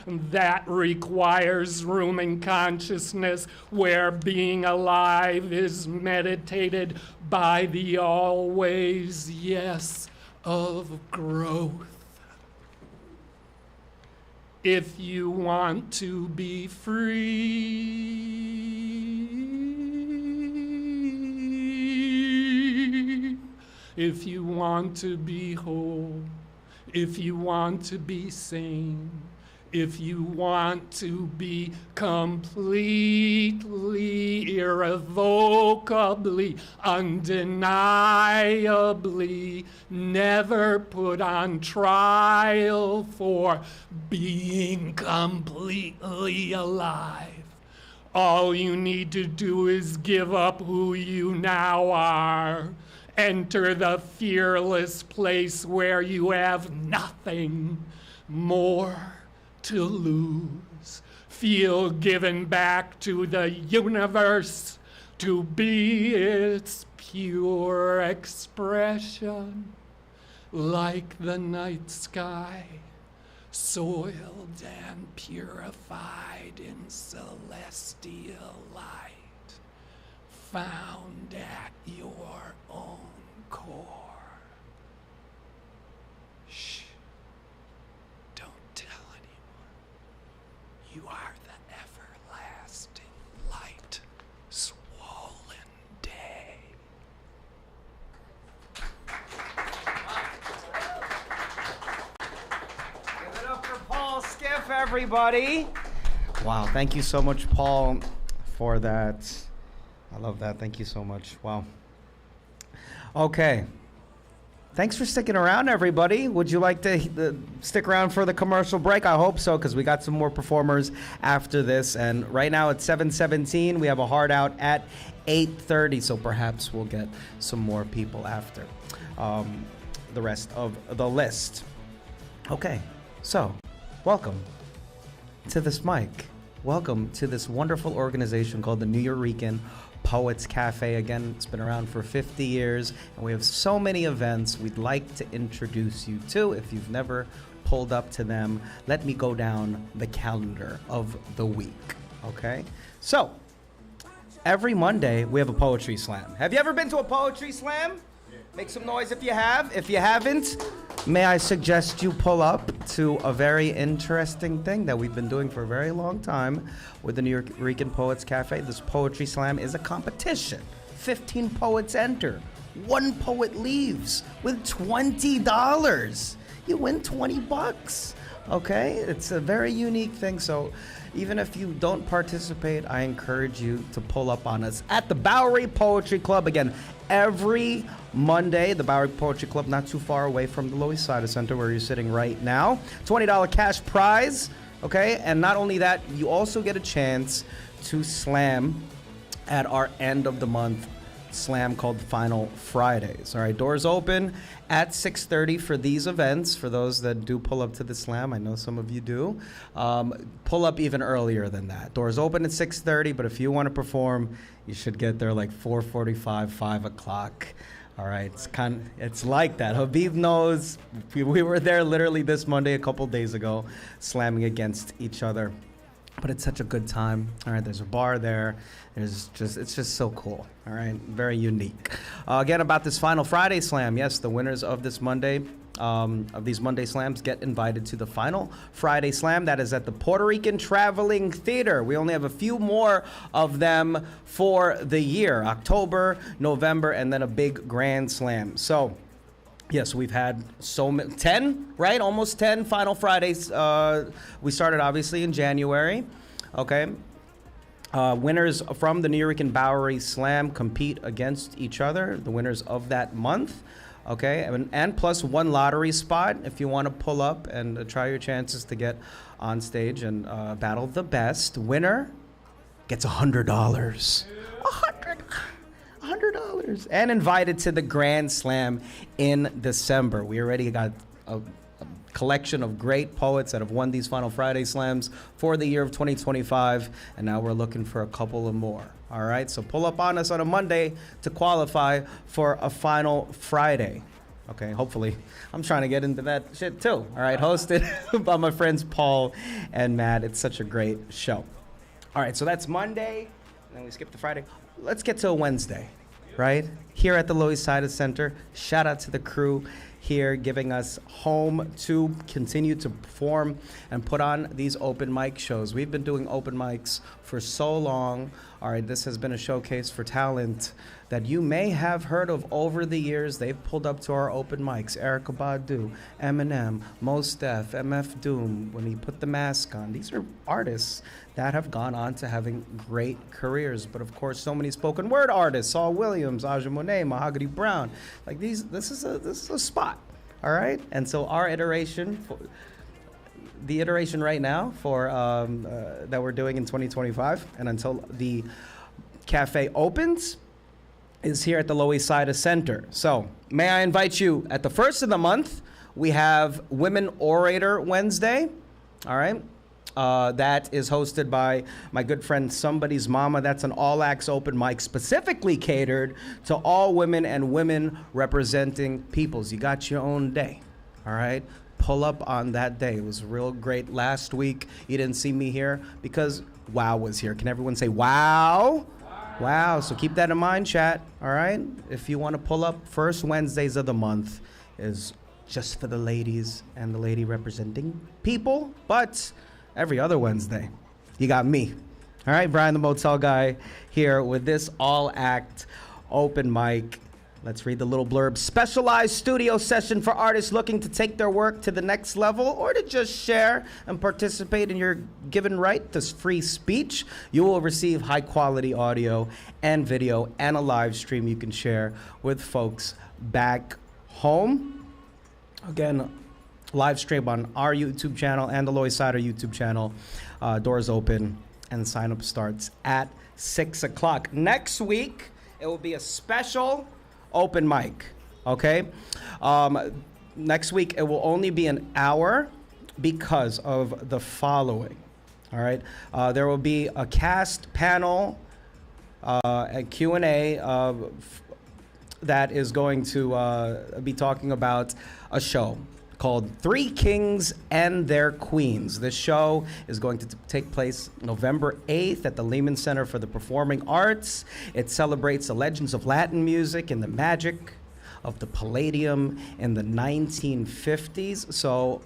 That requires room in consciousness where being alive is meditated by the always yes of growth. If you want to be free, if you want to be whole, if you want to be sane, if you want to be completely, irrevocably, undeniably, never put on trial for being completely alive, All you need to do is give up who you now are. Enter the fearless place where you have nothing more to lose. Feel given back to the universe to be its pure expression, like the night sky, soiled and purified in celestial light, found at your own core. Shh, don't tell anyone. You are the everlasting light, swollen day. Give it up for Paul Skiff, everybody. Wow, thank you so much, Paul, for that. I love that. Thank you so much. Wow. Okay. Thanks for sticking around, everybody. Would you like to stick around for the commercial break? I hope so, because we got some more performers after this. And right now it's 7:17. We have a hard out at 8:30, so perhaps we'll get some more people after the rest of the list. Okay, so welcome to this mic. Welcome to this wonderful organization called the Nuyorican Poets Cafe. Again, it's been around for 50 years, and we have so many events we'd like to introduce you to. If you've never pulled up to them, let me go down the calendar of the week, okay? So, every Monday, we have a poetry slam. Have you ever been to a poetry slam? Make some noise if you have. If you haven't, may I suggest you pull up to a very interesting thing that we've been doing for a very long time with the Nuyorican Poets Cafe. This poetry slam is a competition. 15 poets enter. One poet leaves with $20. You win $20. Okay? It's a very unique thing. So even if you don't participate, I encourage you to pull up on us at the Bowery Poetry Club. Again, every Monday, the Bowery Poetry Club, not too far away from the Loisaida Center where you're sitting right now. $20 cash prize, okay? And not only that, you also get a chance to slam at our end of the month slam called Final Fridays. All right, doors open at 6:30 for these events. For those that do pull up to the slam, I know some of you do. Pull up even earlier than that. Doors open at 6:30, but if you want to perform, you should get there like 4:45, 5 o'clock. All right, it's like that. Habib knows. We were there literally this Monday, a couple days ago, slamming against each other. But it's such a good time. All right, there's a bar there. It's just so cool. All right, very unique. Again, about this Final Friday Slam. Yes, the winners of this Monday, of these Monday Slams, get invited to the Final Friday Slam. That is at the Puerto Rican Traveling Theater. We only have a few more of them for the year: October, November, and then a big Grand Slam. So, yes, we've had 10, right? Almost 10 Final Fridays. We started obviously in January. Okay. Winners from the Nuyorican Bowery Slam compete against each other, the winners of that month. Okay. And plus one lottery spot if you want to pull up and try your chances to get on stage and battle the best. Winner gets $100. $100 and invited to the Grand Slam in December. We already got a collection of great poets that have won these Final Friday Slams for the year of 2025, and now we're looking for a couple of more. All right, so pull up on us on a Monday to qualify for a Final Friday. Okay, hopefully. I'm trying to get into that shit too. All right, hosted by my friends Paul and Matt. It's such a great show. All right, so that's Monday, and then we skip to Friday. Let's get to a Wednesday, right? Here at the Loisaida Center. Shout out to the crew here giving us home to continue to perform and put on these open mic shows. We've been doing open mics for so long. All right, this has been a showcase for talent that you may have heard of over the years. They've pulled up to our open mics. Erykah Badu, Eminem, Mos Def, MF Doom, when he put the mask on. These are artists that have gone on to having great careers. But of course, so many spoken word artists: Saul Williams, Aja Monet, Mahogany Brown. Like this is a spot, all right? And so our iteration, the iteration right now for that we're doing in 2025, and until the cafe opens, is here at the Loisaida Center. So, may I invite you at the first of the month, we have Women Orator Wednesday, all right? That is hosted by my good friend Somebody's Mama. That's an all-acts open mic specifically catered to all women and women representing peoples. You got your own day, all right? Pull up on that day. It was real great. Last week, you didn't see me here because WOW was here. Can everyone say WOW? Wow, so keep that in mind, chat, all right? If you want to pull up, first Wednesdays of the month is just for the ladies and the lady representing people, but every other Wednesday, you got me. All right, Brian the Motel Guy here with this all-act open mic. Let's read the little blurb. Specialized studio session for artists looking to take their work to the next level or to just share and participate in your given right to free speech. You will receive high-quality audio and video and a live stream you can share with folks back home. Again, live stream on our YouTube channel and the Loisaida YouTube channel. Doors open and sign-up starts at 6 o'clock. Next week, it will be a special open mic, okay? Next week, it will only be an hour because of the following, all right? There will be a cast panel and Q&A that is going to be talking about a show called Three Kings and Their Queens. This show is going to take place November 8th at the Lehman Center for the Performing Arts. It celebrates the legends of Latin music and the magic of the Palladium in the 1950s. So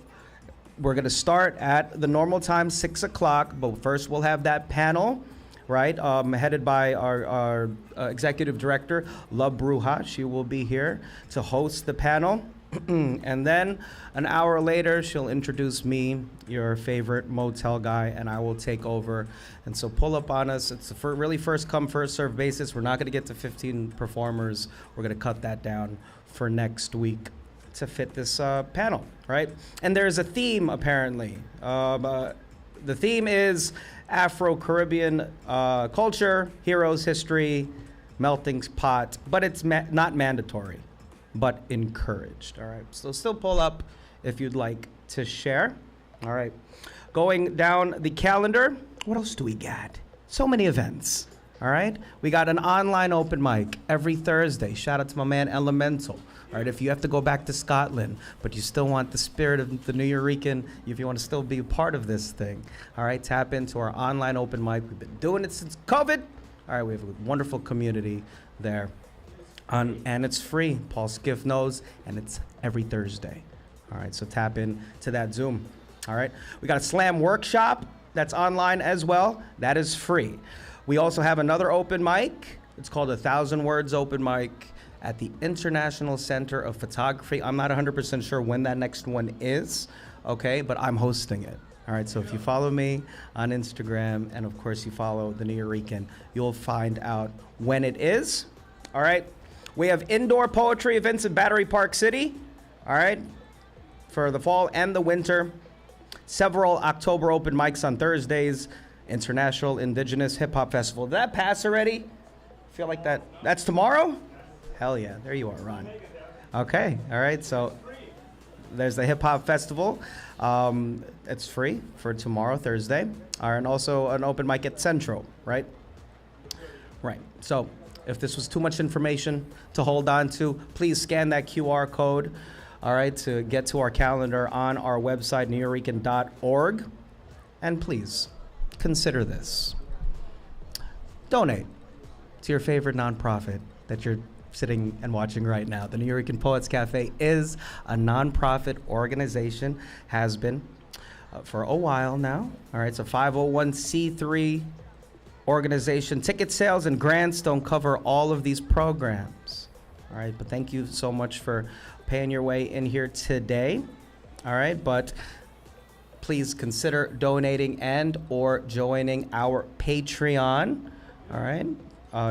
we're going to start at the normal time, 6 o'clock, but first we'll have that panel, right, headed by our executive director, La Bruja. She will be here to host the panel. And then an hour later, she'll introduce me, your favorite motel guy, and I will take over. And so pull up on us. It's a really first come, first serve basis. We're not going to get to 15 performers. We're going to cut that down for next week to fit this panel, right? And there's a theme, apparently. The theme is Afro-Caribbean culture, heroes, history, melting pot, but it's not mandatory, but encouraged, all right? So still pull up if you'd like to share, all right? Going down the calendar, what else do we got? So many events, all right? We got an online open mic every Thursday. Shout out to my man Elemental, all right? If you have to go back to Scotland, but you still want the spirit of the Nuyorican, if you want to still be a part of this thing, all right? Tap into our online open mic. We've been doing it since COVID. All right, we have a wonderful community there. And it's free. Paul Skiff knows, and it's every Thursday. All right, so tap in to that Zoom. All right, we got a slam workshop that's online as well. That is free. We also have another open mic. It's called 1,000 Words Open Mic at the International Center of Photography. I'm not 100% sure when that next one is, okay, but I'm hosting it. All right, so if you follow me on Instagram, and of course you follow the Nuyorican, you'll find out when it is. All right. We have indoor poetry events in Battery Park City, all right, for the fall and the winter. Several October open mics on Thursdays. International Indigenous Hip Hop Festival. Did that pass already? I feel like that's tomorrow? Hell yeah, there you are, Ron. Okay, all right, so there's the Hip Hop Festival. It's free for tomorrow, Thursday. And also an open mic at Centro, right? Right, so if this was too much information to hold on to, please scan that QR code, all right, to get to our calendar on our website, nuyorican.org. And please, consider this. Donate to your favorite nonprofit that you're sitting and watching right now. The Nuyorican Poets Cafe is a nonprofit organization, has been for a while now. All right, it's a 501c3 organization. Ticket sales and grants don't cover all of these programs. All right, but thank you so much for paying your way in here today. All right, but please consider donating and or joining our Patreon. All right,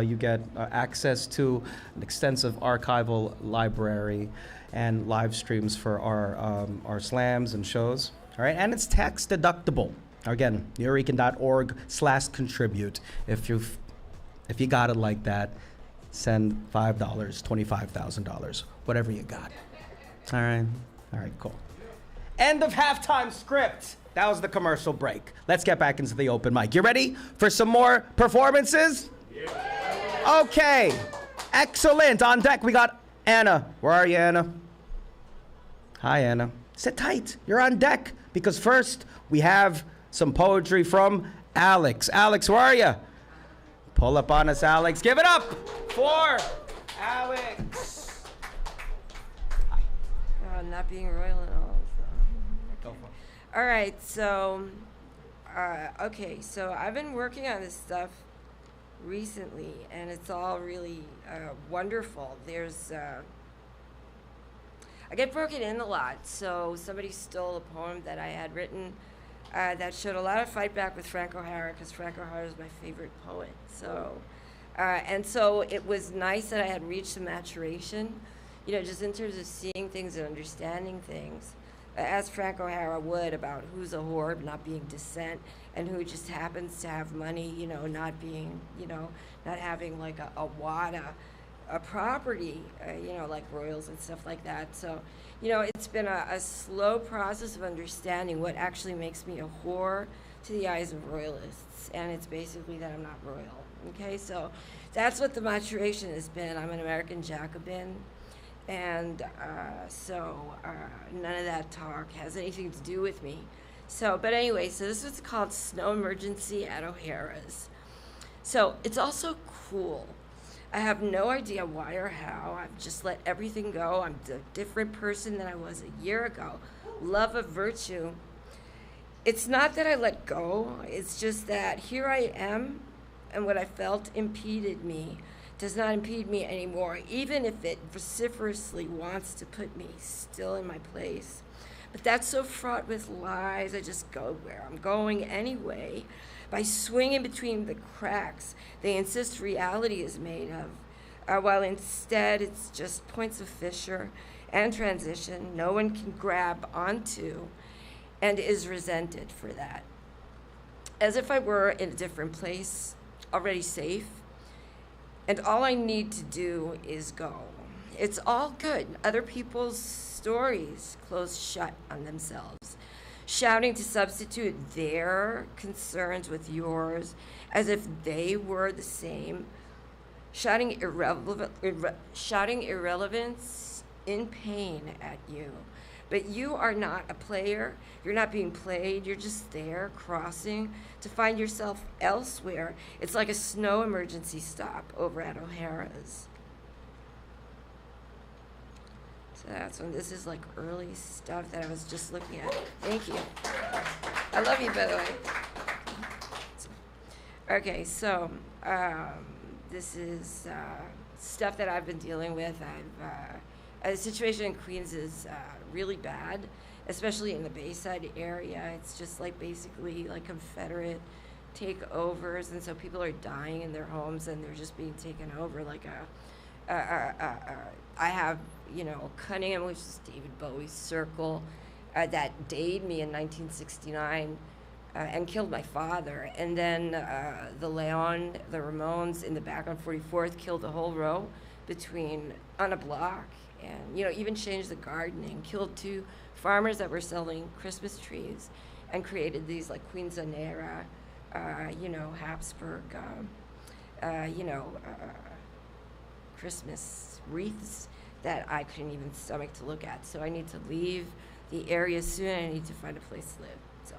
you get access to an extensive archival library and live streams for our slams and shows. All right, and it's tax deductible. Again, Nuyorican.org/contribute. If you got it like that, send $5, $25,000, whatever you got. All right, cool. End of halftime script. That was the commercial break. Let's get back into the open mic. You ready for some more performances? Yeah. Okay, excellent. On deck, we got Anna. Where are you, Anna? Hi, Anna. Sit tight. You're on deck because first we have some poetry from Alex. Alex, where are you? Pull up on us, Alex. Give it up for Alex. Not being royal and all. So. Go for it. All right, so, okay, so I've been working on this stuff recently, and it's all really wonderful. I get broken in a lot, so somebody stole a poem that I had written that showed a lot of fight back with Frank O'Hara, because Frank O'Hara is my favorite poet. So, and so it was nice that I had reached some maturation, just in terms of seeing things and understanding things, as Frank O'Hara would, about who's a whore, not being descent, and who just happens to have money, not being, not having like a wada, a property, like royals and stuff like that. So, it's been a slow process of understanding what actually makes me a whore to the eyes of royalists, and it's basically that I'm not royal. Okay, so that's what the maturation has been. I'm an American Jacobin, and so none of that talk has anything to do with me. So, but anyway, so this is called Snow Emergency at O'Hara's. So it's also cool. I have no idea why or how. I've just let everything go. I'm a different person than I was a year ago. Love of virtue. It's not that I let go. It's just that here I am, and what I felt impeded me does not impede me anymore, even if it vociferously wants to put me still in my place. But that's so fraught with lies. I just go where I'm going anyway. By swinging between the cracks they insist reality is made of, while instead it's just points of fissure and transition no one can grab onto, and is resented for that. As if I were in a different place, already safe, and all I need to do is go. It's all good. Other people's stories close shut on themselves, shouting to substitute their concerns with yours as if they were the same, shouting irrelevance in pain at you. But you are not a player. You're not being played. You're just there, crossing to find yourself elsewhere. It's like a snow emergency stop over at O'Hara's. So that's when this is like early stuff that I was just looking at. Thank you. I love you, by the way. Okay, so this is stuff that I've been dealing with. The situation in Queens is really bad, especially in the Bayside area. It's just like basically like Confederate takeovers, and so people are dying in their homes and they're just being taken over. Like I have, Cunningham, which is David Bowie's circle, that dayed me in 1969 and killed my father. And then the Ramones in the back on 44th killed a whole row on a block. And, even changed the gardening, killed 2 farmers that were selling Christmas trees, and created these like Quinceanera, Habsburg, Christmas wreaths that I couldn't even stomach to look at. So I need to leave the area soon. I need to find a place to live. So,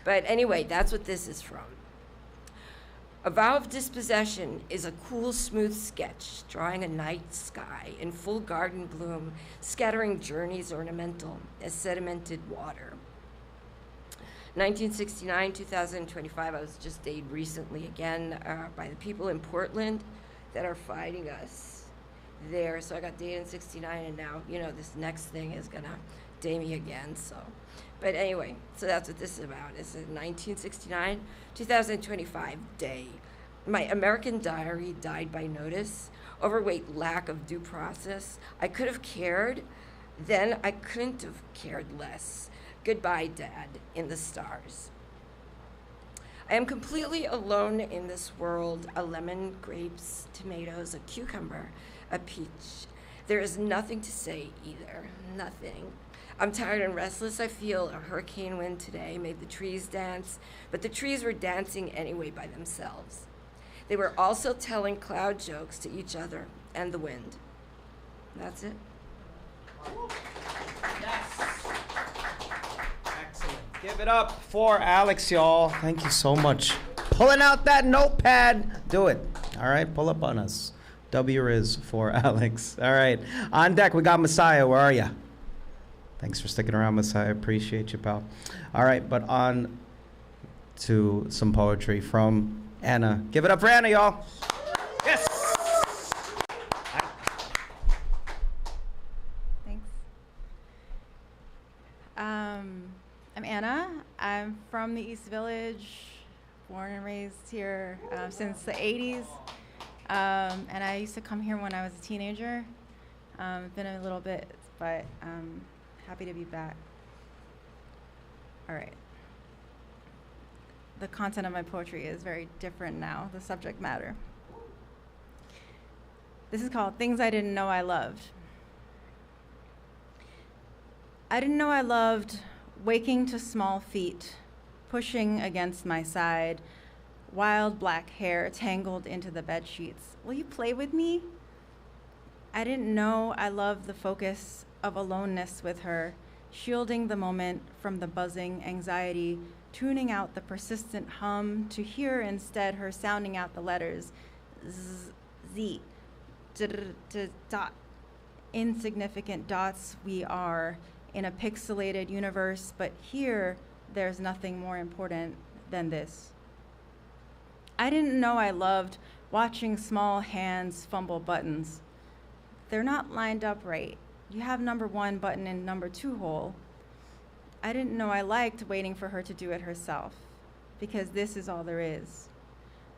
but anyway, that's what this is from. A Vow of Dispossession is a cool, smooth sketch, drawing a night sky in full garden bloom, scattering journeys ornamental as sedimented water. 1969, 2025, I was just dated recently again by the people in Portland that are fighting us there. So I got dated in 69, and now, this next thing is gonna day me again, so. But anyway, so that's what this is about. It's a 1969, 2025 day. My American diary died by notice, overweight, lack of due process. I could have cared, then I couldn't have cared less. Goodbye, Dad, in the stars. I am completely alone in this world. A lemon, grapes, tomatoes, a cucumber, a peach. There is nothing to say either. Nothing. I'm tired and restless. I feel a hurricane wind today made the trees dance, but the trees were dancing anyway by themselves. They were also telling cloud jokes to each other and the wind. That's it. Excellent. Give it up for Alex, y'all. Thank you so much. Pulling out that notepad. Do it. All right, pull up on us. W is for Alex. All right. On deck, we got Messiah. Where are you? Thanks for sticking around, Messiah. Appreciate you, pal. All right, but on to some poetry from Anna. Give it up for Anna, y'all. Yes. Thanks. I'm Anna. I'm from the East Village, born and raised here since the 80s. And I used to come here when I was a teenager. It's been a little bit, but happy to be back. All right. The content of my poetry is very different now, the subject matter. This is called Things I Didn't Know I Loved. I didn't know I loved waking to small feet, pushing against my side, wild black hair tangled into the bed sheets. Will you play with me? I didn't know I loved the focus of aloneness with her, shielding the moment from the buzzing anxiety, tuning out the persistent hum to hear instead her sounding out the letters z, z, d, d, d, dot. Insignificant dots we are in a pixelated universe, but here there's nothing more important than this. I didn't know I loved watching small hands fumble buttons. They're not lined up right. You have number 1 button in number 2 hole. I didn't know I liked waiting for her to do it herself, because this is all there is.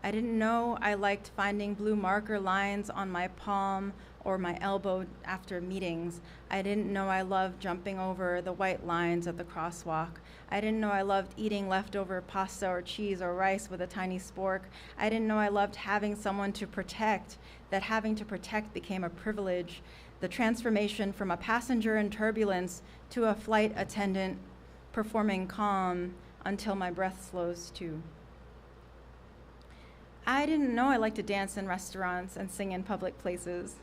I didn't know I liked finding blue marker lines on my palm or my elbow after meetings. I didn't know I loved jumping over the white lines at the crosswalk. I didn't know I loved eating leftover pasta or cheese or rice with a tiny spork. I didn't know I loved having someone to protect, that having to protect became a privilege. The transformation from a passenger in turbulence to a flight attendant performing calm until my breath slows too. I didn't know I liked to dance in restaurants and sing in public places.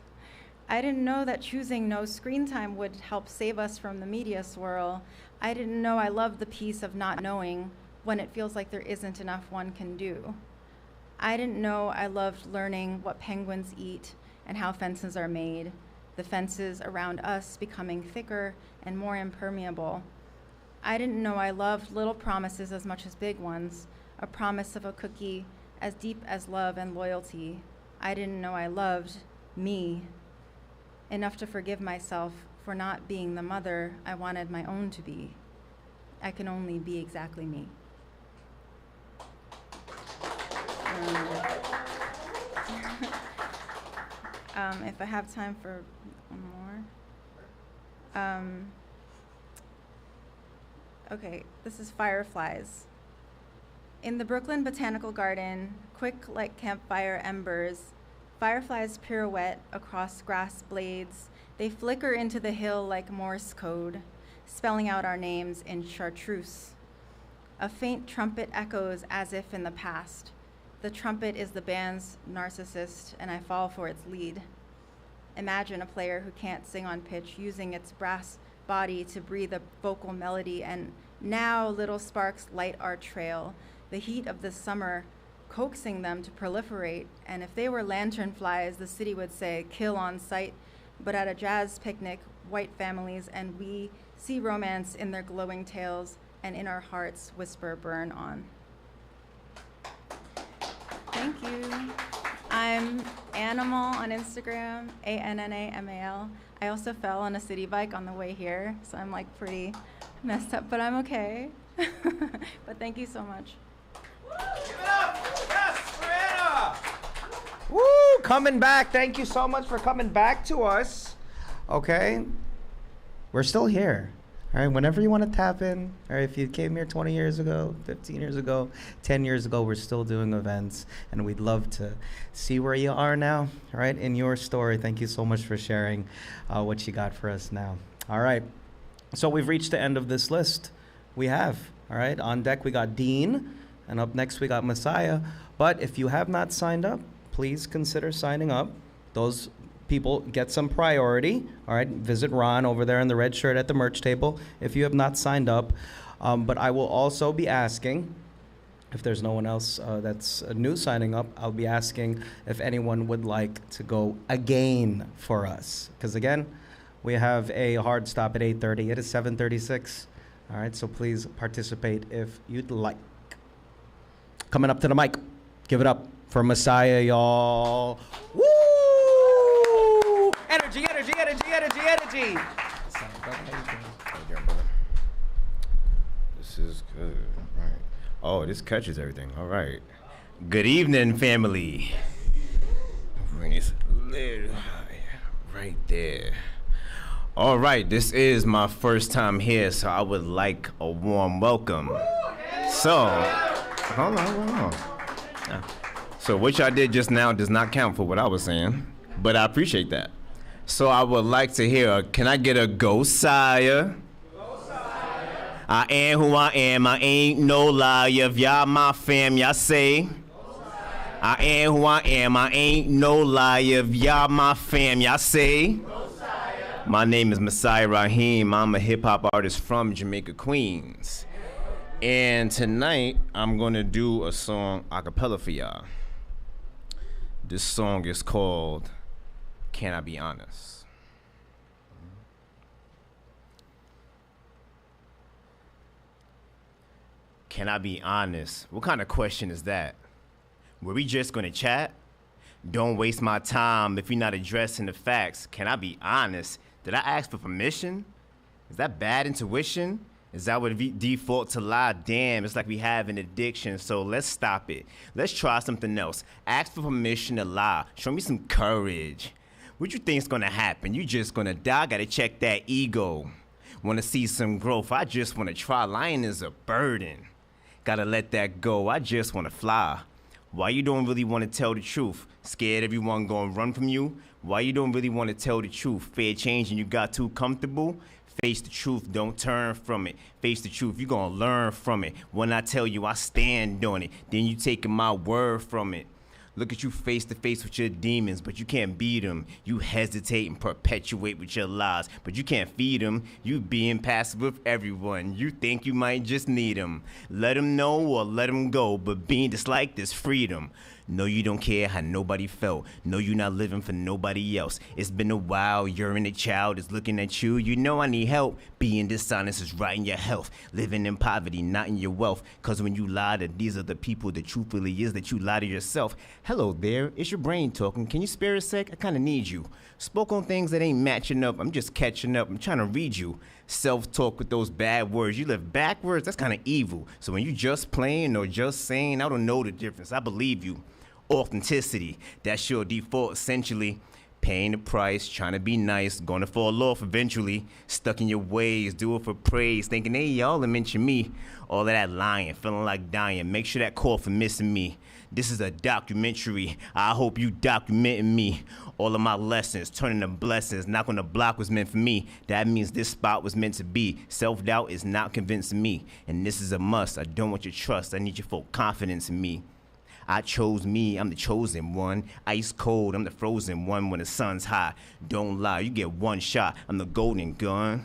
I didn't know that choosing no screen time would help save us from the media swirl. I didn't know I loved the peace of not knowing when it feels like there isn't enough one can do. I didn't know I loved learning what penguins eat and how fences are made, the fences around us becoming thicker and more impermeable. I didn't know I loved little promises as much as big ones, a promise of a cookie as deep as love and loyalty. I didn't know I loved me enough to forgive myself for not being the mother I wanted my own to be. I can only be exactly me. If I have time for one more. Okay, this is Fireflies. In the Brooklyn Botanical Garden, quick like campfire embers, fireflies pirouette across grass blades. They flicker into the hill like Morse code, spelling out our names in chartreuse. A faint trumpet echoes as if in the past. The trumpet is the band's narcissist, and I fall for its lead. Imagine a player who can't sing on pitch, using its brass body to breathe a vocal melody, and now little sparks light our trail. The heat of the summer coaxing them to proliferate, and if they were lanternflies, the city would say kill on sight. But at a jazz picnic, white families and we see romance in their glowing tails, and in our hearts whisper burn on. Thank you. I'm Animal on Instagram, ANNAMAL. I also fell on a city bike on the way here, so I'm like pretty messed up, but I'm okay. But thank you so much. Give it up! Yes, for Anna! Woo! Coming back. Thank you so much for coming back to us. Okay? We're still here. All right, whenever you want to tap in, or if you came here 20 years ago, 15 years ago, 10 years ago, we're still doing events, and we'd love to see where you are now, all right, in your story. Thank you so much for sharing what you got for us now. All right, so we've reached the end of this list. We have, all right, on deck we got Dean, and up next we got Messiah. But if you have not signed up, please consider signing up. Those people get some priority. All right, visit Ron over there in the red shirt at the merch table if you have not signed up. But I will also be asking, if there's no one else that's new signing up, I'll be asking if anyone would like to go again for us. Because again, we have a hard stop at 8:30. It is 7:36. All right, so please participate if you'd like. Coming up to the mic, give it up for Messiah, y'all. Woo! Energy, energy, energy, energy, energy. This is good. Right. Oh, this catches everything. All right. Good evening, family. Bring this a little higher. Right there. All right, this is my first time here, so I would like a warm welcome. So, hold on. So what y'all did just now does not count for what I was saying, but I appreciate that. So I would like to hear, can I get a go, sire? I am who I am, I ain't no liar. If y'all my fam, y'all say. I am who I am, I ain't no liar. If y'all my fam, y'all say. My name is Messiah Raheem. I'm a hip-hop artist from Jamaica, Queens. And tonight, I'm gonna do a song a cappella for y'all. This song is called Can I Be Honest? Can I be honest? What kind of question is that? Were we just gonna chat? Don't waste my time if you're not addressing the facts. Can I be honest? Did I ask for permission? Is that bad intuition? Is that what default to lie? Damn, it's like we have an addiction, so let's stop it. Let's try something else. Ask for permission to lie. Show me some courage. What you think's gonna happen? You just gonna die? Gotta check that ego. Wanna see some growth? I just wanna try. Lying is a burden. Gotta let that go. I just wanna fly. Why you don't really wanna tell the truth? Scared everyone gonna run from you? Why you don't really wanna tell the truth? Fear change and you got too comfortable? Face the truth, don't turn from it. Face the truth, you gonna learn from it. When I tell you, I stand on it. Then you taking my word from it. Look at you face to face with your demons, but you can't beat them. You hesitate and perpetuate with your lies, but you can't feed them. You being passive with everyone. You think you might just need them. Let them know or let them go, but being disliked is freedom. No, you don't care how nobody felt. No, you're not living for nobody else. It's been a while, you're in a child is looking at you. You know I need help. Being dishonest is right in your health. Living in poverty, not in your wealth. Cause when you lie to these are the people, the truth really is that you lie to yourself. Hello there, it's your brain talking. Can you spare a sec? I kinda need you. Spoke on things that ain't matching up. I'm just catching up. I'm trying to read you. Self-talk with those bad words. You live backwards, that's kinda evil. So when you just playing or just saying, I don't know the difference. I believe you. Authenticity, that's your default essentially. Paying the price, trying to be nice, gonna fall off eventually. Stuck in your ways, do it for praise, thinking, hey, y'all mention me. All of that lying, feeling like dying. Make sure that call for missing me. This is a documentary. I hope you documenting me. All of my lessons, turning to blessings. Not when the block was meant for me. That means this spot was meant to be. Self-doubt is not convincing me. And this is a must. I don't want your trust. I need your full confidence in me. I chose me, I'm the chosen one. Ice cold, I'm the frozen one when the sun's high. Don't lie, you get one shot, I'm the golden gun.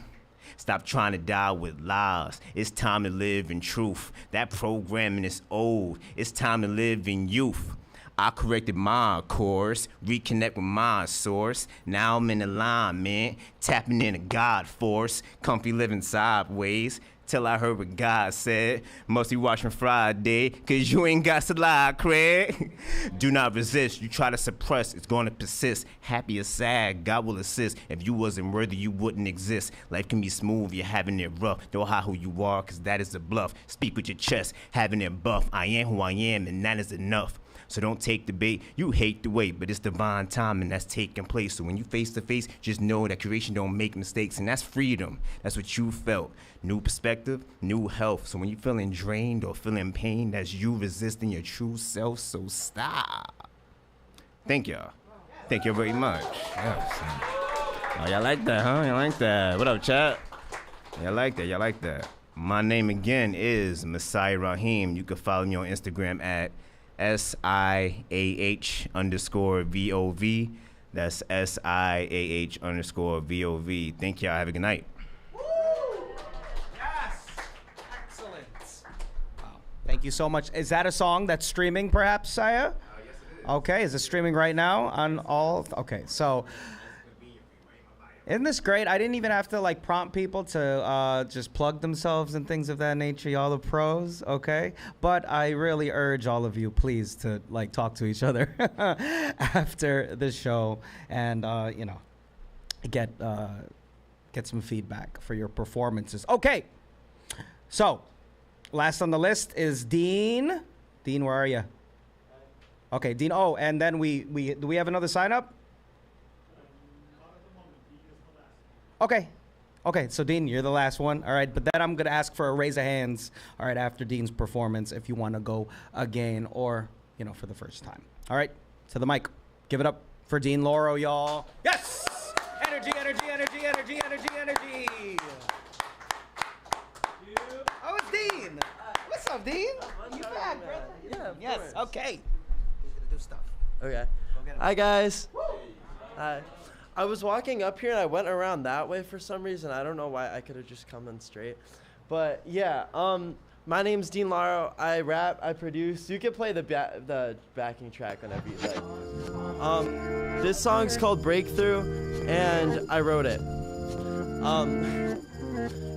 Stop trying to die with lies. It's time to live in truth. That programming is old. It's time to live in youth. I corrected my course, reconnect with my source. Now I'm in alignment, tapping into God force. Comfy living sideways. Till I heard what God said. Must be watching Friday, cause you ain't got to lie, Craig. Do not resist. You try to suppress, it's gonna persist. Happy or sad, God will assist. If you wasn't worthy, you wouldn't exist. Life can be smooth, you're having it rough. Don't hide who you are, cause that is a bluff. Speak with your chest, having it buff. I am who I am, and that is enough. So don't take the bait. You hate the wait, but it's divine timing that's taking place. So when you face to face, just know that creation don't make mistakes, and that's freedom. That's what you felt. New perspective, new health. So when you feeling drained or feeling pain, that's you resisting your true self. So stop. Thank y'all. Thank you very much. Yes. Oh, y'all like that, huh? Y'all like that? What up, chat? Y'all like that? Y'all like that? My name again is Messiah Raheem. You can follow me on Instagram at SIAH_VOV. That's SIAH_VOV. Thank y'all. Have a good night. Yes. Excellent. Wow. Thank you so much. Is that a song that's streaming, perhaps, Saya? Yes, it is. Okay. Is it streaming right now on all? Okay. So. Isn't this great? I didn't even have to like prompt people to just plug themselves and things of that nature, y'all the pros, okay? But I really urge all of you, please, to like talk to each other after the show and, you know, get some feedback for your performances. Okay, so last on the list is Dean. Dean, where are you? Okay, Dean. Oh, and then do we have another sign up? Okay. Okay, so Dean, you're the last one. All right, but then I'm going to ask for a raise of hands, all right, after Dean's performance if you want to go again or, you know, for the first time. All right, to the mic. Give it up for Dean Lauro, y'all. Yes! Energy, energy, energy, energy, energy, energy. Oh, it's Dean. What's up, Dean? You back, brother? Yeah, of yes, course. okay. He's going to do stuff. Okay. Hi, guys. Hi. I was walking up here and I went around that way for some reason. I don't know why. I could have just come in straight. But yeah, my name's Dean Lauro. I rap, I produce. You can play the backing track whenever you like. This song's called Breakthrough and I wrote it.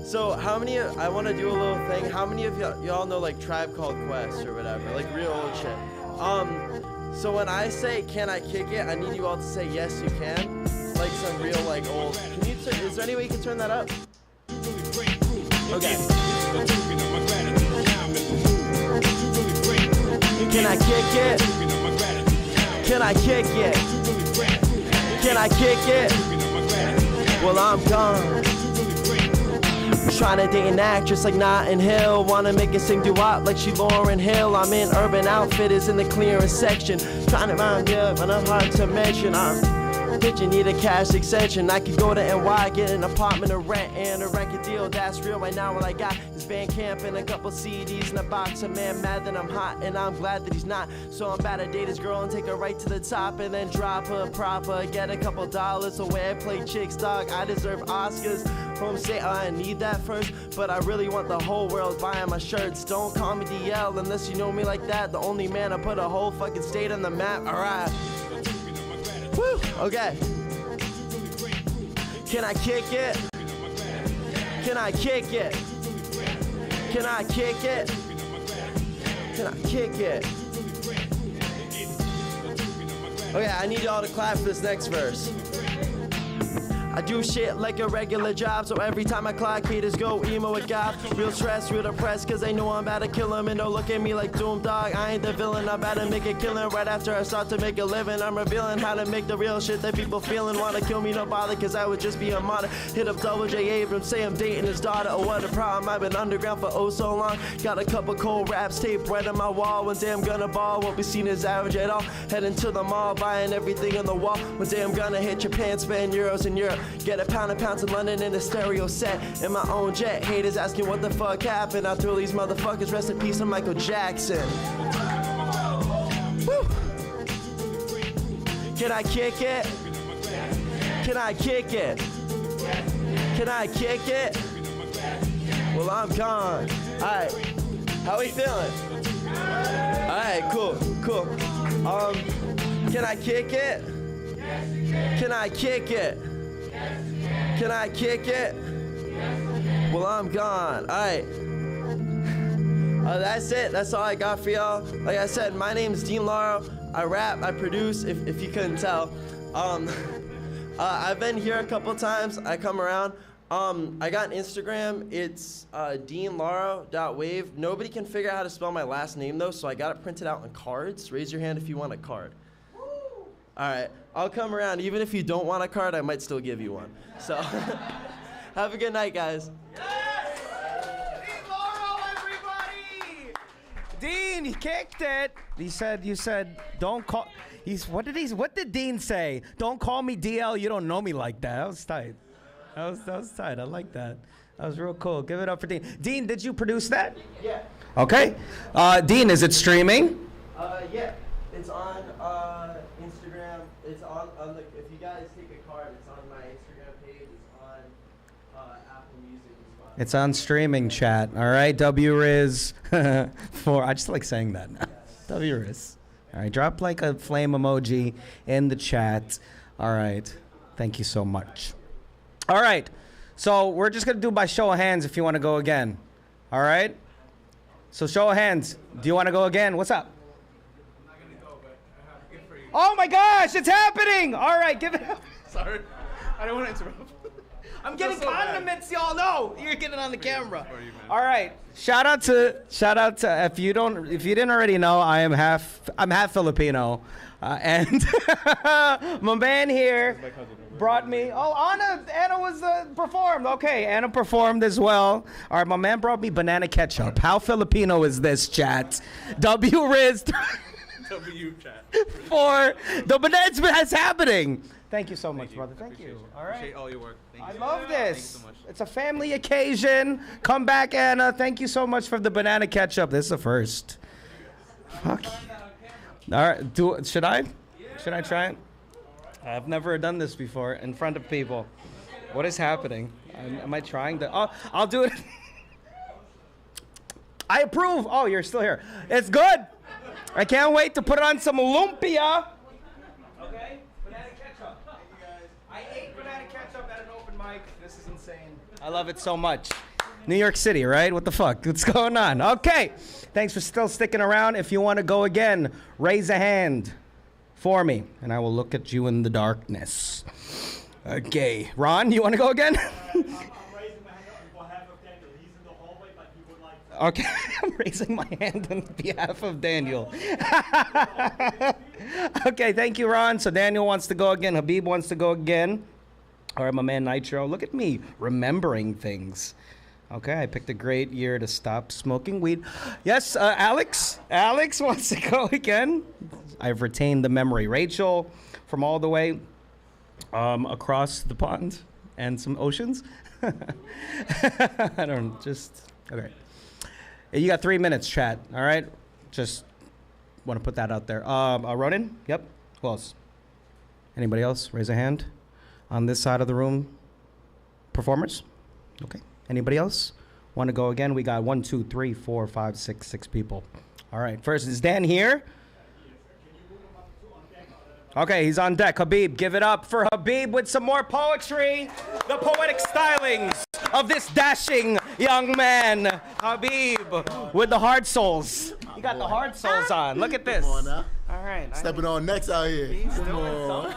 So how many, I want to do a little thing. How many of y'all know like Tribe Called Quest or whatever, like real old shit? So when I say, can I kick it? I need you all to say, yes, you can. Like some real, like old. Can you? Is there any way you can turn that up? Okay. Can I kick it? Can I kick it? Can I kick it? Well, I'm gone. Trying to date an actress like Notting Hill. Wanna make her sing doo-wop like she Lauryn Hill. I'm in Urban Outfitters in the clearance section. Trying to rhyme good, but I'm hard to mention. I'm pitching, need a cash extension. I could go to NY, get an apartment or rent and a record deal. That's real right now. All I got is Bandcamp and a couple CDs and a box. A man mad that I'm hot and I'm glad that he's not. So I'm about to date his girl and take her right to the top and then drop her proper. Get a couple dollars away. I play chicks, dog. I deserve Oscars. Home say I need that first, but I really want the whole world buying my shirts. Don't call me DL unless you know me like that. The only man I put a whole fucking state on the map. Alright. Woo! Okay. Can I kick it? Can I kick it? Can I kick it? Can I kick it? Okay, I need y'all to clap for this next verse. I do shit like a regular job, so every time I clock, haters go emo with God. Real stress, real depressed, cause they know I'm about to kill them. And don't look at me like Doom Dog, I ain't the villain. I'm about to make a killing right after I start to make a living. I'm revealing how to make the real shit that people feeling. Wanna kill me, no bother, cause I would just be a martyr. Hit up Double J Abrams, say I'm dating his daughter. Oh, what a problem, I've been underground for oh so long. Got a couple cold raps taped right on my wall. One day I'm gonna ball, won't be seen as average at all. Heading to the mall, buying everything on the wall. One day I'm gonna hit Japan, spend euros in Europe. Get a pound of pounds in London in a stereo set. In my own jet, haters asking what the fuck happened. I threw these motherfuckers, rest in peace on Michael Jackson. Woo. Can I kick it? Can I kick it? Can I kick it? Well, I'm gone. Alright, how we feeling? Alright, cool. Can I kick it? Can I kick it? Can I kick it? Well, I'm gone. Alright. That's it. That's all I got for y'all. Like I said, my name is Dean Lauro. I rap, I produce, if you couldn't tell. I've been here a couple times. I come around. I got an Instagram. It's deanlauro.wave. Nobody can figure out how to spell my last name, though, so I got it printed out on cards. Raise your hand if you want a card. All right, I'll come around. Even if you don't want a card, I might still give you one. So, have a good night, guys. Dean, he kicked it. You said, don't call. What did Dean say? Don't call me DL. You don't know me like that. That was tight. That was tight. I like that. That was real cool. Give it up for Dean. Dean, did you produce that? Yeah. Okay. Dean, is it streaming? Yeah. It's on Instagram. It's on the. If you guys take a card, it's on my Instagram page. It's on Apple Music as well. It's on streaming chat. All right. WRiz for. I just like saying that now. WRiz. All right. Drop like a flame emoji in the chat. All right. Thank you so much. All right. So we're just gonna do by show of hands if you want to go again. All right. So show of hands. Do you want to go again? What's up? Oh my gosh, it's happening! All right, give it up. Sorry, I don't want to interrupt. I'm getting condiments, y'all know. You're getting on the camera. All right, shout out to if you didn't already know, I'm half Filipino, and my man here brought me. Oh, Anna was performed. Okay, Anna performed as well. All right, my man brought me banana ketchup. How Filipino is this, chat? WRiz. W chat. For the banana, it's happening. Thank you so much, brother. Thank you. All right. Appreciate all your work. Thank you. I love this. Thanks so much. It's a family occasion. Come back, Anna. Thank you so much for the banana ketchup. This is a first. Fuck. All right. Should I? Should I try it? I've never done this before in front of people. What is happening? Am I trying to? Oh, I'll do it. I approve. Oh, you're still here. It's good. I can't wait to put on some lumpia. Okay, banana ketchup. Thank you guys. I ate banana ketchup at an open mic. This is insane. I love it so much. New York City, right? What the fuck? What's going on? Okay. Thanks for still sticking around. If you want to go again, raise a hand for me, and I will look at you in the darkness. Okay. Ron, you want to go again? Okay, I'm raising my hand on behalf of Daniel. Okay, thank you, Ron. So Daniel wants to go again. Habib wants to go again. All right, my man Nitro. Look at me remembering things. Okay, I picked a great year to stop smoking weed. Yes, Alex. Alex wants to go again. I've retained the memory. Rachel from all the way across the pond and some oceans. I don't just, okay. You got 3 minutes, chat. All right, just want to put that out there. Ronin. Yep. Who else? Anybody else? Raise a hand. On this side of the room, performers. Okay. Anybody else want to go again? We got 1, 2, 3, 4, 5, 6 people. All right. First, is Dan here? Okay, he's on deck. Habib, give it up for Habib with some more poetry. The poetic stylings of this dashing young man, Habib, with the hard soles. You got the hard soles on. Look at this. Come on now. All right. Stepping on next out here. He's Come doing on.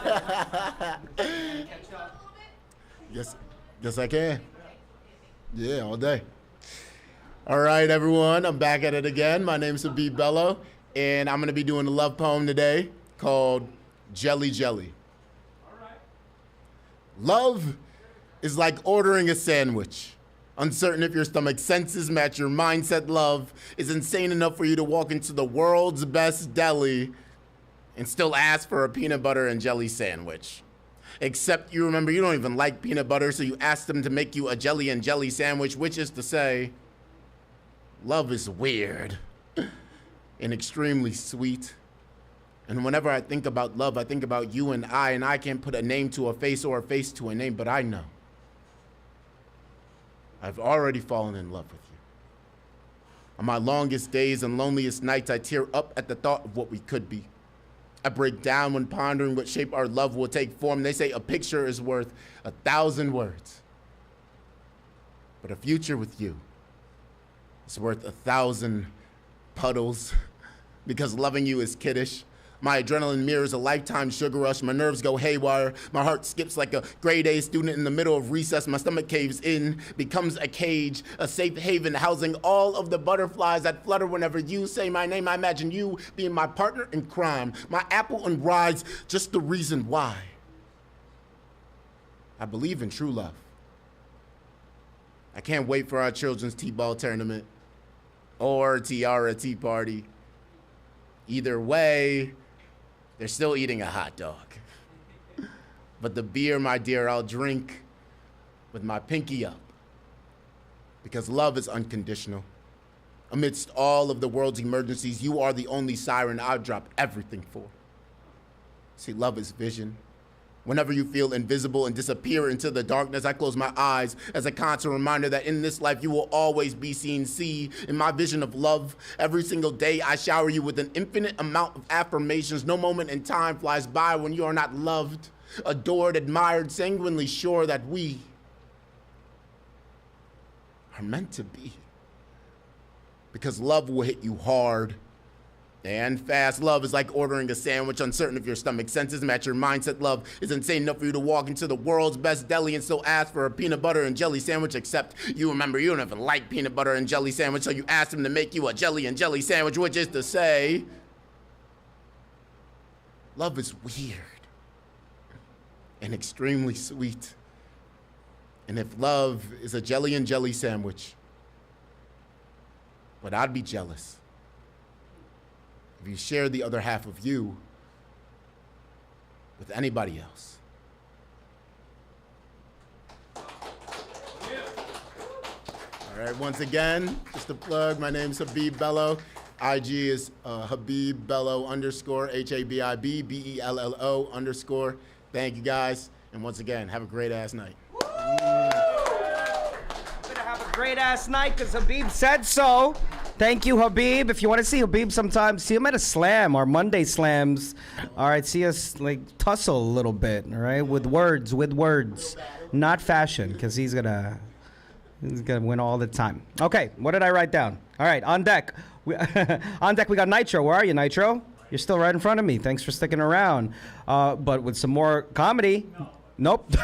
Yes, I can. Yeah, all day. All right, everyone. I'm back at it again. My name's Habib Bello, and I'm going to be doing a love poem today called Jelly Jelly. All right. Love is like ordering a sandwich. Uncertain if your stomach senses match your mindset, love is insane enough for you to walk into the world's best deli and still ask for a peanut butter and jelly sandwich. Except you remember you don't even like peanut butter, so you ask them to make you a jelly and jelly sandwich, which is to say, love is weird and extremely sweet. And whenever I think about love, I think about you and I can't put a name to a face or a face to a name, but I know. I've already fallen in love with you. On my longest days and loneliest nights, I tear up at the thought of what we could be. I break down when pondering what shape our love will take form. They say a picture is worth 1,000 words. But a future with you is worth 1,000 puddles, because loving you is kiddish. My adrenaline mirrors a lifetime sugar rush. My nerves go haywire. My heart skips like a grade A student in the middle of recess. My stomach caves in, becomes a cage, a safe haven housing all of the butterflies that flutter whenever you say my name. I imagine you being my partner in crime, my apple and rise, just the reason why. I believe in true love. I can't wait for our children's T-ball tournament or Tiara Tea Party. Either way, they're still eating a hot dog. But the beer, my dear, I'll drink with my pinky up. Because love is unconditional. Amidst all of the world's emergencies, you are the only siren I'll drop everything for. See, love is vision. Whenever you feel invisible and disappear into the darkness, I close my eyes as a constant reminder that in this life you will always be seen. See, in my vision of love, every single day I shower you with an infinite amount of affirmations. No moment in time flies by when you are not loved, adored, admired, sanguinely sure that we are meant to be. Because love will hit you hard and fast. Love is like ordering a sandwich, uncertain if your stomach senses match your mindset. Love is insane enough for you to walk into the world's best deli and still ask for a peanut butter and jelly sandwich, except you remember you don't even like peanut butter and jelly sandwich, so you asked him to make you a jelly and jelly sandwich, which is to say, love is weird and extremely sweet. And if love is a jelly and jelly sandwich, but I'd be jealous if you share the other half of you with anybody else. All right, once again, just a plug, my name's Habib Bello. IG is Habib Bello _ HABIB BELLO _. Thank you guys, and once again, have a great ass night. Have a great ass night because Habib said so. Thank you, Habib. If you want to see Habib sometime, see him at a slam, our Monday slams. All right, see us like tussle a little bit, all right, with words, not fashion, because he's gonna win all the time. Okay, what did I write down? All right, on deck, we got Nitro. Where are you, Nitro? You're still right in front of me. Thanks for sticking around. But with some more comedy. Nope.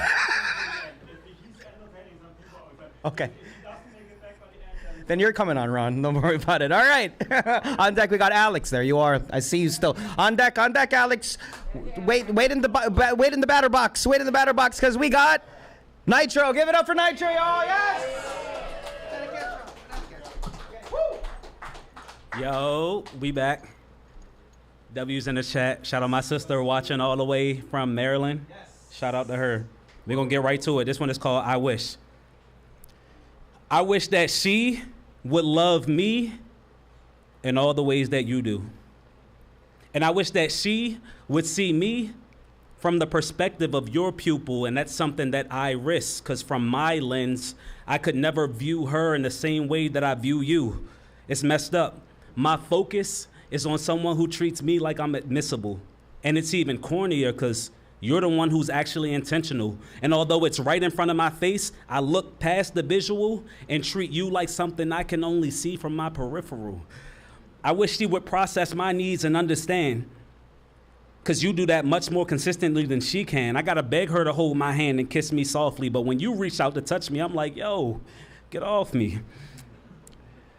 Okay. Then you're coming on, Ron. Don't worry about it. All right. On deck, we got Alex. There you are. I see you still. On deck, Alex. Wait in the batter box. Wait in the batter box because we got Nitro. Give it up for Nitro, y'all. Yes. Yo, we back. W's in the chat. Shout out my sister watching all the way from Maryland. Shout out to her. We're going to get right to it. This one is called I Wish. I wish that she would love me in all the ways that you do. And I wish that she would see me from the perspective of your pupil, and that's something that I risk, because from my lens, I could never view her in the same way that I view you. It's messed up. My focus is on someone who treats me like I'm admissible. And it's even cornier because you're the one who's actually intentional. And although it's right in front of my face, I look past the visual and treat you like something I can only see from my peripheral. I wish she would process my needs and understand, because you do that much more consistently than she can. I gotta beg her to hold my hand and kiss me softly, but when you reach out to touch me, I'm like, yo, get off me.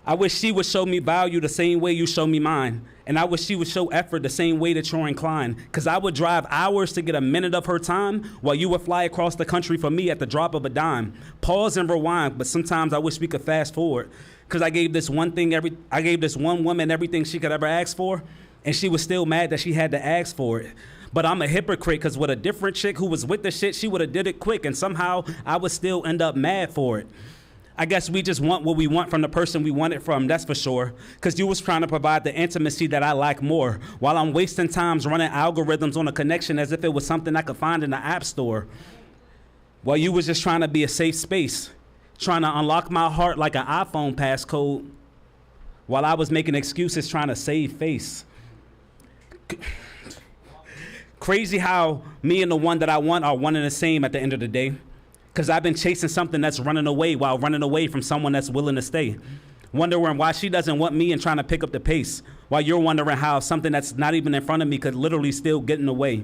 I wish she would show me value the same way you show me mine. And I wish she would show effort the same way that you're inclined. Because I would drive hours to get a minute of her time while you would fly across the country for me at the drop of a dime. Pause and rewind, but sometimes I wish we could fast forward. Because I gave this one woman everything she could ever ask for, and she was still mad that she had to ask for it. But I'm a hypocrite, because with a different chick who was with the shit, she would have did it quick, and somehow I would still end up mad for it. I guess we just want what we want from the person we want it from, that's for sure. Because you was trying to provide the intimacy that I lack more, while I'm wasting times running algorithms on a connection as if it was something I could find in the app store. While you was just trying to be a safe space, trying to unlock my heart like an iPhone passcode, while I was making excuses trying to save face. Crazy how me and the one that I want are one and the same at the end of the day. Because I've been chasing something that's running away while running away from someone that's willing to stay. wondering why she doesn't want me and trying to pick up the pace, while you're wondering how something that's not even in front of me could literally still get in the way.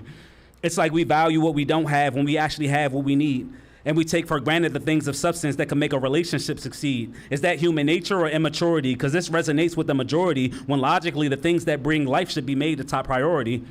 It's like we value what we don't have when we actually have what we need. And we take for granted the things of substance that can make a relationship succeed. Is that human nature or immaturity? Because this resonates with the majority when logically the things that bring life should be made the top priority.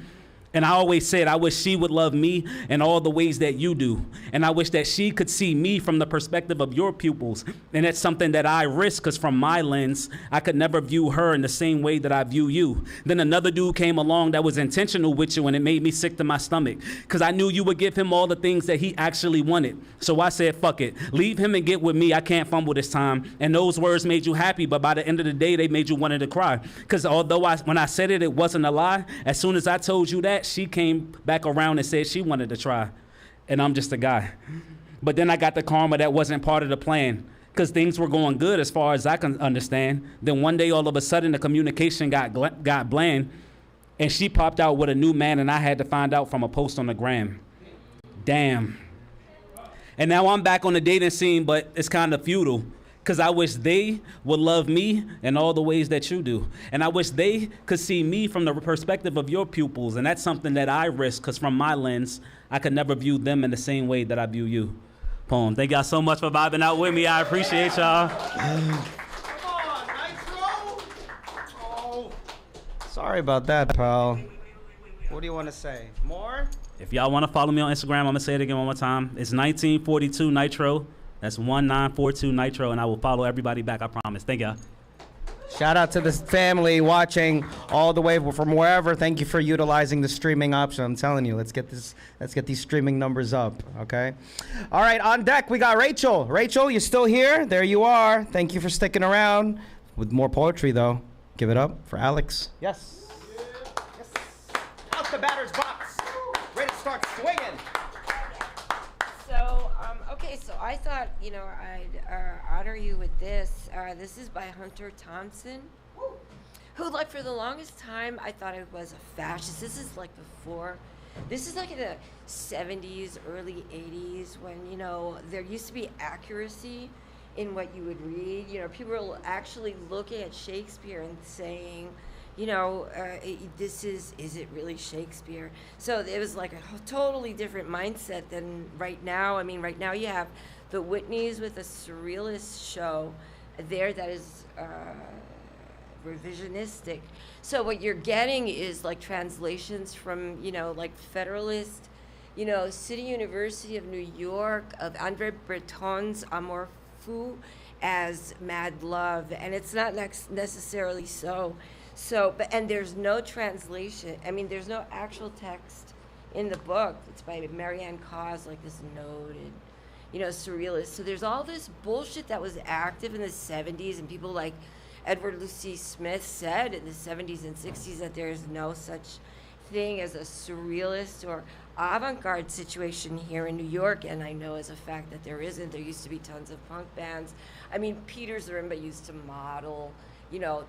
And I always said, I wish she would love me in all the ways that you do. And I wish that she could see me from the perspective of your pupils. And that's something that I risk, because from my lens, I could never view her in the same way that I view you. Then another dude came along that was intentional with you, and it made me sick to my stomach, because I knew you would give him all the things that he actually wanted. So I said, fuck it. Leave him and get with me. I can't fumble this time. And those words made you happy, but by the end of the day, they made you wanted to cry. Because although when I said it, it wasn't a lie. As soon as I told you that, she came back around and said she wanted to try. And I'm just a guy. But then I got the karma that wasn't part of the plan, because things were going good as far as I can understand. Then one day, all of a sudden, the communication got bland, and she popped out with a new man, and I had to find out from a post on the gram. Damn. And now I'm back on the dating scene, but it's kind of futile, because I wish they would love me in all the ways that you do. And I wish they could see me from the perspective of your pupils. And that's something that I risk, because from my lens, I could never view them in the same way that I view you. Poem. Thank y'all so much for vibing out with me. I appreciate y'all. Come on, Nitro! Oh. Sorry about that, pal. What do you want to say? More? If y'all want to follow me on Instagram, I'm going to say it again one more time. It's 1942 Nitro. That's 1942 Nitro, and I will follow everybody back, I promise. Thank y'all. Shout out to this family watching all the way from wherever. Thank you for utilizing the streaming option. I'm telling you, let's get these streaming numbers up, okay? All right, on deck, we got Rachael. Rachael, you still here? There you are. Thank you for sticking around. With more poetry, though. Give it up for Alex. Yes. Yes. Out the batter's box. Ready to start swinging. Okay, so I thought, I'd honor you with this. This is by Hunter Thompson, who, like, for the longest time, I thought I was a fascist. This is like in the 70s, early 80s, when, there used to be accuracy in what you would read. People were actually looking at Shakespeare and saying, is it really Shakespeare? So it was like a totally different mindset than right now. I mean, right now you have the Whitneys with a surrealist show there that is revisionistic. So what you're getting is like translations from, like Federalist, City University of New York, of Andre Breton's Amour Fou as Mad Love, and it's not necessarily so. And there's no translation. I mean, there's no actual text in the book. It's by Marianne Cause, like this noted, surrealist. So there's all this bullshit that was active in the 70s, and people like Edward Lucy Smith said in the 70s and 60s that there's no such thing as a surrealist or avant-garde situation here in New York, and I know as a fact that there isn't. There used to be tons of punk bands. I mean, Peter Zerimba used to model,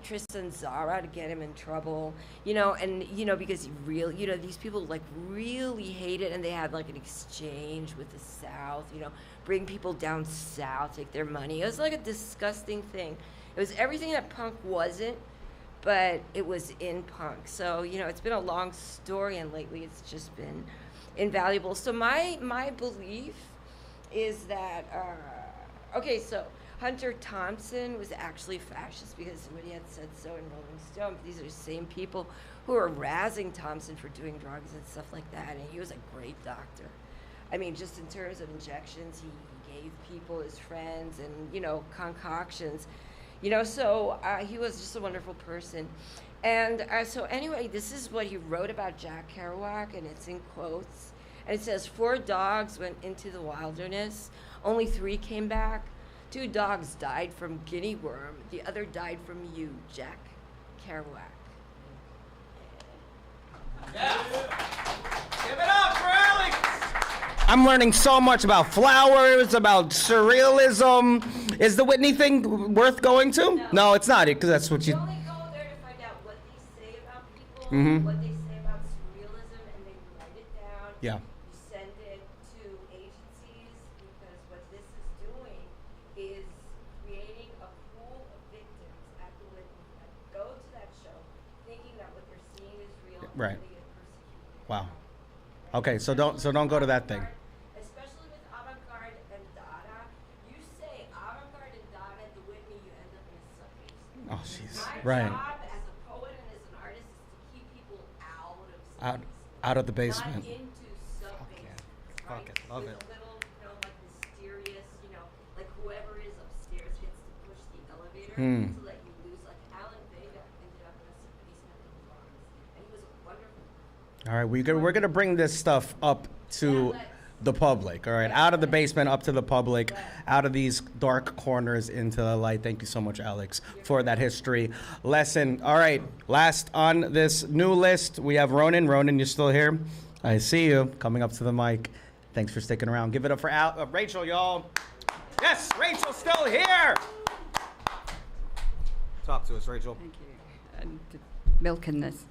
Tristan Zara to get him in trouble, and, because he really, these people like really hate it, and they had like an exchange with the South, bring people down South, take their money. It was like a disgusting thing. It was everything that punk wasn't, but it was in punk. So, it's been a long story, and lately it's just been invaluable. So my belief is that, so Hunter Thompson was actually fascist because somebody had said so in Rolling Stone. These are the same people who are razzing Thompson for doing drugs and stuff like that, and he was a great doctor. I mean, just in terms of injections, he gave people, his friends, and, concoctions. So he was just a wonderful person. And so anyway, this is what he wrote about Jack Kerouac, and it's in quotes. And it says, 4 dogs went into the wilderness, only 3 came back. 2 dogs died from guinea worm. The other died from you, Jack Kerouac. Yeah. Give it up for Alex! I'm learning so much about flowers, about surrealism. Is the Whitney thing worth going to? No, it's not, because that's what you... You only go there to find out what they say about people, what they say about surrealism, and they write it down. Yeah. You send it to agencies, because what this is doing is creating a pool of victims Right. Wow. Okay, so don't go to that thing. Especially with avant-garde and Dada. You say avant-garde and Dada, the Whitney, you end up in a suitcase. Oh, jeez. My Right. job as a poet and as an artist is to keep people out of suitcases. Out of the basement. Not into sub-basements. Fuck it. Love With it. a little, like mysterious, like whoever is upstairs gets to push the elevator so that you lose. Like Alan Vega ended up in a sub-basement in Bronx, and he was wonderful. All right, we're gonna bring this stuff up to the public. All right, out of the basement, up to the public, out of these dark corners into the light. Thank you so much, Alex, for that history lesson. All right, last on this new list, we have Ronin. Ronin, you're still here? I see you coming up to the mic. Thanks for sticking around. Give it up for Rachael, y'all. Yes, Rachel's still here. Talk to us, Rachael. Thank you. And milking this.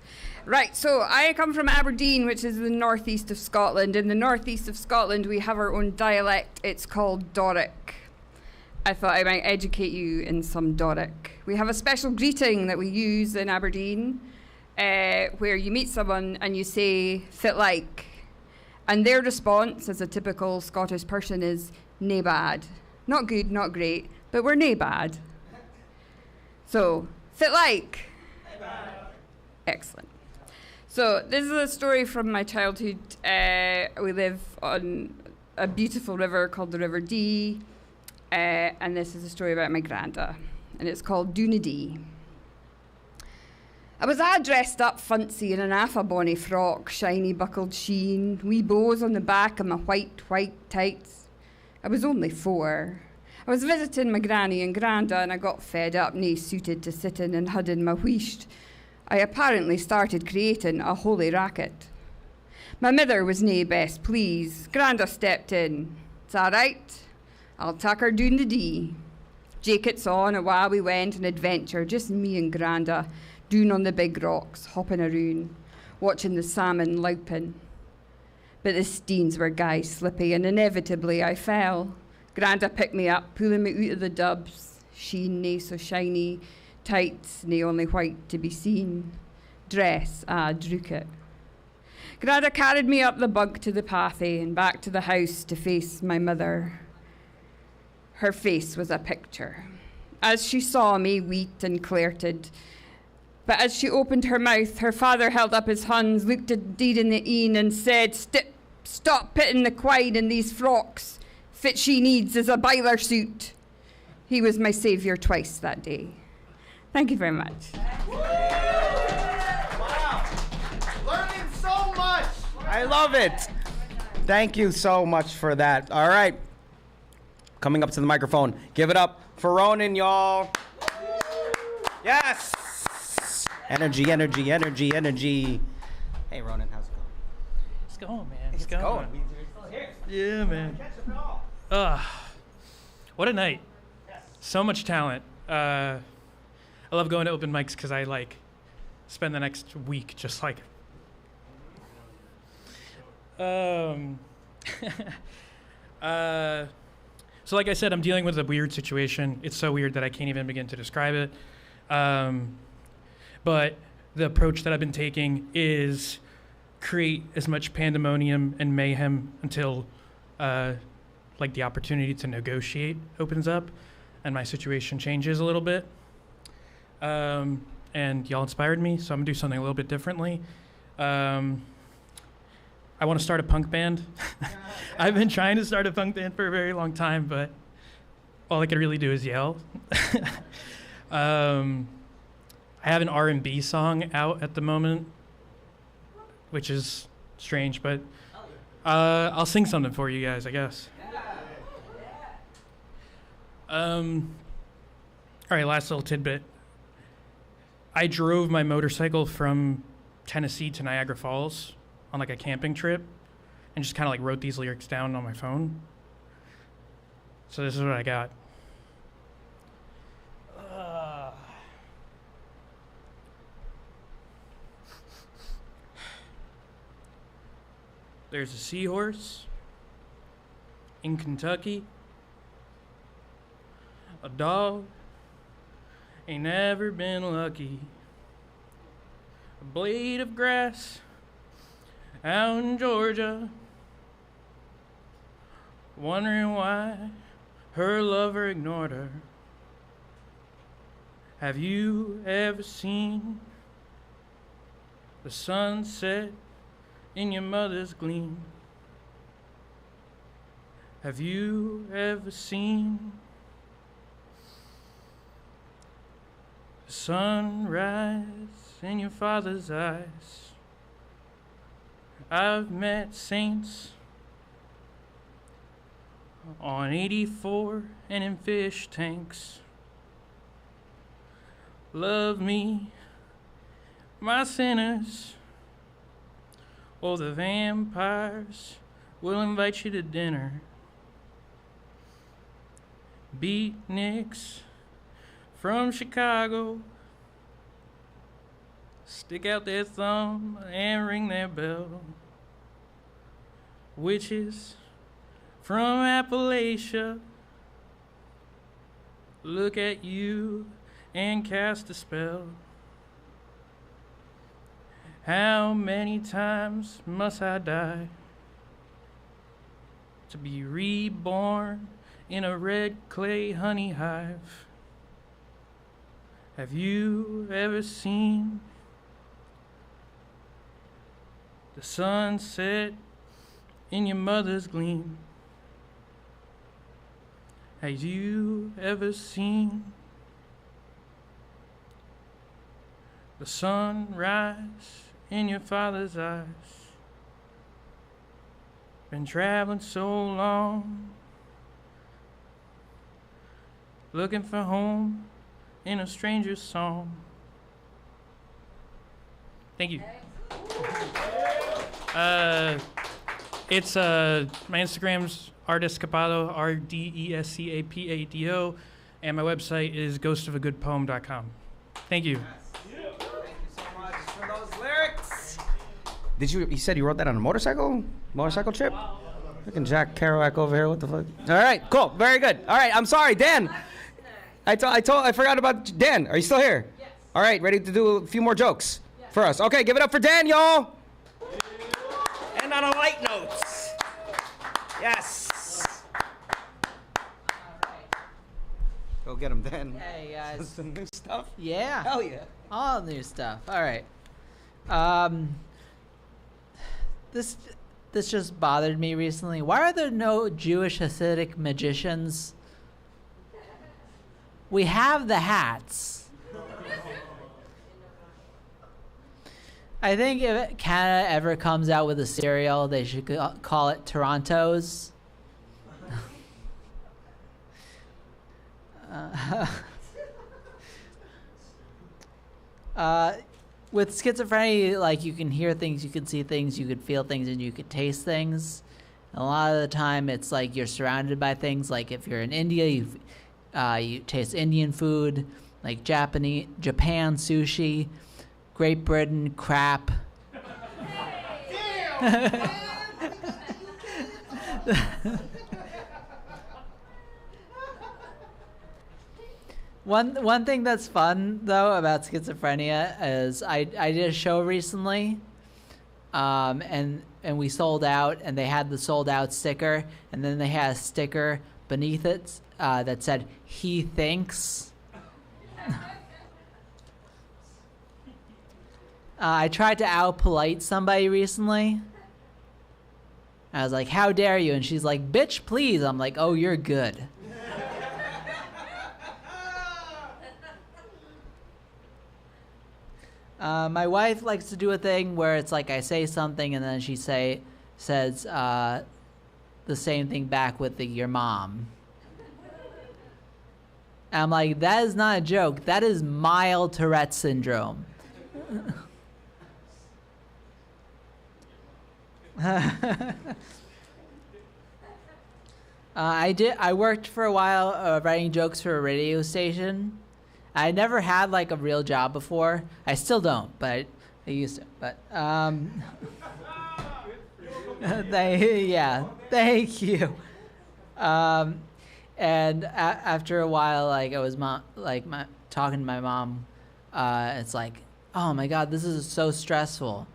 Right, so I come from Aberdeen, which is the northeast of Scotland. In the northeast of Scotland, we have our own dialect. It's called Doric. I thought I might educate you in some Doric. We have a special greeting that we use in Aberdeen, where you meet someone and you say, fit like. And their response, as a typical Scottish person, is nae bad. Not good, not great, but we're nae bad. So, fit like. Excellent. So this is a story from my childhood. We live on a beautiful river called the River Dee, and this is a story about my granda, and it's called Doonadee. I was all dressed up fancy in an affa bonny frock, shiny buckled sheen, wee bows on the back of my white tights. I was only 4. I was visiting my granny and granda, and I got fed up, nae suited to sitting and hudding my wheesht. I apparently started creating a holy racket. My mither was nae best pleased. Granda stepped in. It's all right. I'll tak her doon the dee. Jackets on, and while we went an adventure, just me and Granda, doon on the big rocks, hopping around, watching the salmon louping. But the steens were gey slippy, and inevitably I fell. Granda picked me up, pulling me out of the dubs. Sheen nae so shiny, tights nae only white to be seen. Dress, drook it. Granda carried me up the bunk to the pathy and back to the house to face my mother. Her face was a picture. As she saw me, weet and clarted. But as she opened her mouth, her father held up his hands, looked at Deed in the een and said, stop pitting the quide in these frocks. Fit she needs is a biler suit. He was my saviour twice that day. Thank you very much. Wow. Learning so much. I love it. Thank you so much for that. All right. Coming up to the microphone. Give it up for Ronin, y'all. Yes. Energy, energy, energy, energy. Hey, Ronin, how's it going? It's going, man. It's going. Yeah, man. What a night. So much talent. I love going to open mics because I spend the next week just so like I said, I'm dealing with a weird situation. It's so weird that I can't even begin to describe it. But the approach that I've been taking is create as much pandemonium and mayhem until the opportunity to negotiate opens up and my situation changes a little bit. And y'all inspired me, so I'm gonna do something a little bit differently. I want to start a punk band. I've been trying to start a punk band for a very long time, but all I can really do is yell. I have an R&B song out at the moment, which is strange, but I'll sing something for you guys, I guess. All right, last little tidbit. I drove my motorcycle from Tennessee to Niagara Falls on a camping trip and just kind of wrote these lyrics down on my phone. So this is what I got. There's a seahorse in Kentucky. A dog ain't never been lucky. a blade of grass out in Georgia, wondering why her lover ignored her. Have you ever seen the sunset in your mother's gleam? Have you ever seen the sunrise in your father's eyes? I've met saints on 84 and in fish tanks. Love me, my sinners, or the vampires will invite you to dinner. Beatniks from Chicago stick out their thumb and ring their bell. Witches from Appalachia look at you and cast a spell. How many times must I die to be reborn in a red clay honey hive? Have you ever seen the sunset in your mother's gleam? Have you ever seen the sunrise in your father's eyes? Been traveling so long, looking for home in a stranger's song. Thank you. It's my Instagram's Ardescapado, RDESCAPADO, and my website is ghostofagoodpoem.com. Thank you. You said you wrote that on a motorcycle trip? Looking Jack Kerouac over here. What the fuck? All right, cool, very good. All right, I'm sorry, Dan. I forgot about Dan. Are you still here? Yes. All right, ready to do a few more jokes for us? Okay, give it up for Dan, y'all. And on a light note. Yes. Go get him, Dan. Hey guys. Some new stuff? Yeah. Hell yeah. All new stuff. All right. This just bothered me recently. Why are there no Jewish Hasidic magicians? We have the hats. I think if Canada ever comes out with a cereal, they should call it Toronto's. With schizophrenia, like, you can hear things, you can see things, you can feel things, and you can taste things. And a lot of the time, it's like you're surrounded by things. Like if you're in India, you taste Indian food, like Japan sushi, Great Britain crap. One thing that's fun though about schizophrenia is I did a show recently, and we sold out, and they had the sold out sticker, and then they had a sticker beneath it that said "He thinks." I tried to out-polite somebody recently. I was like, "How dare you?" And she's like, "Bitch, please." I'm like, "Oh, you're good." My wife likes to do a thing where it's like I say something and then she says the same thing back with your mom. And I'm like, that is not a joke. That is mild Tourette syndrome. I worked for a while writing jokes for a radio station. I never had like a real job before. I still don't, but I used to. But thank you. And after a while, like I was talking to my mom. It's like, oh my God, this is so stressful.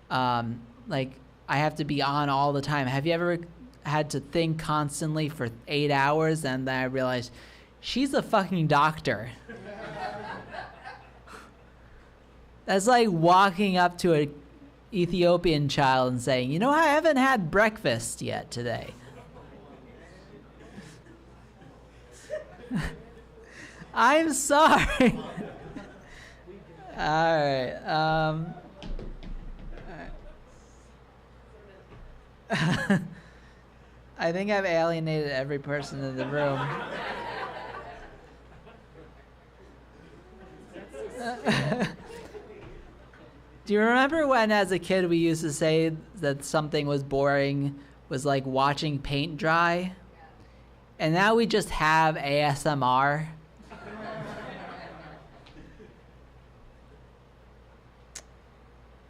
Like, I have to be on all the time. Have you ever had to think constantly for 8 hours? And then I realized, she's a fucking doctor. That's like walking up to an Ethiopian child and saying, you know, I haven't had breakfast yet today. I'm sorry. All right. I think I've alienated every person in the room. Do you remember when, as a kid, we used to say that something was boring, was like watching paint dry? And now we just have ASMR.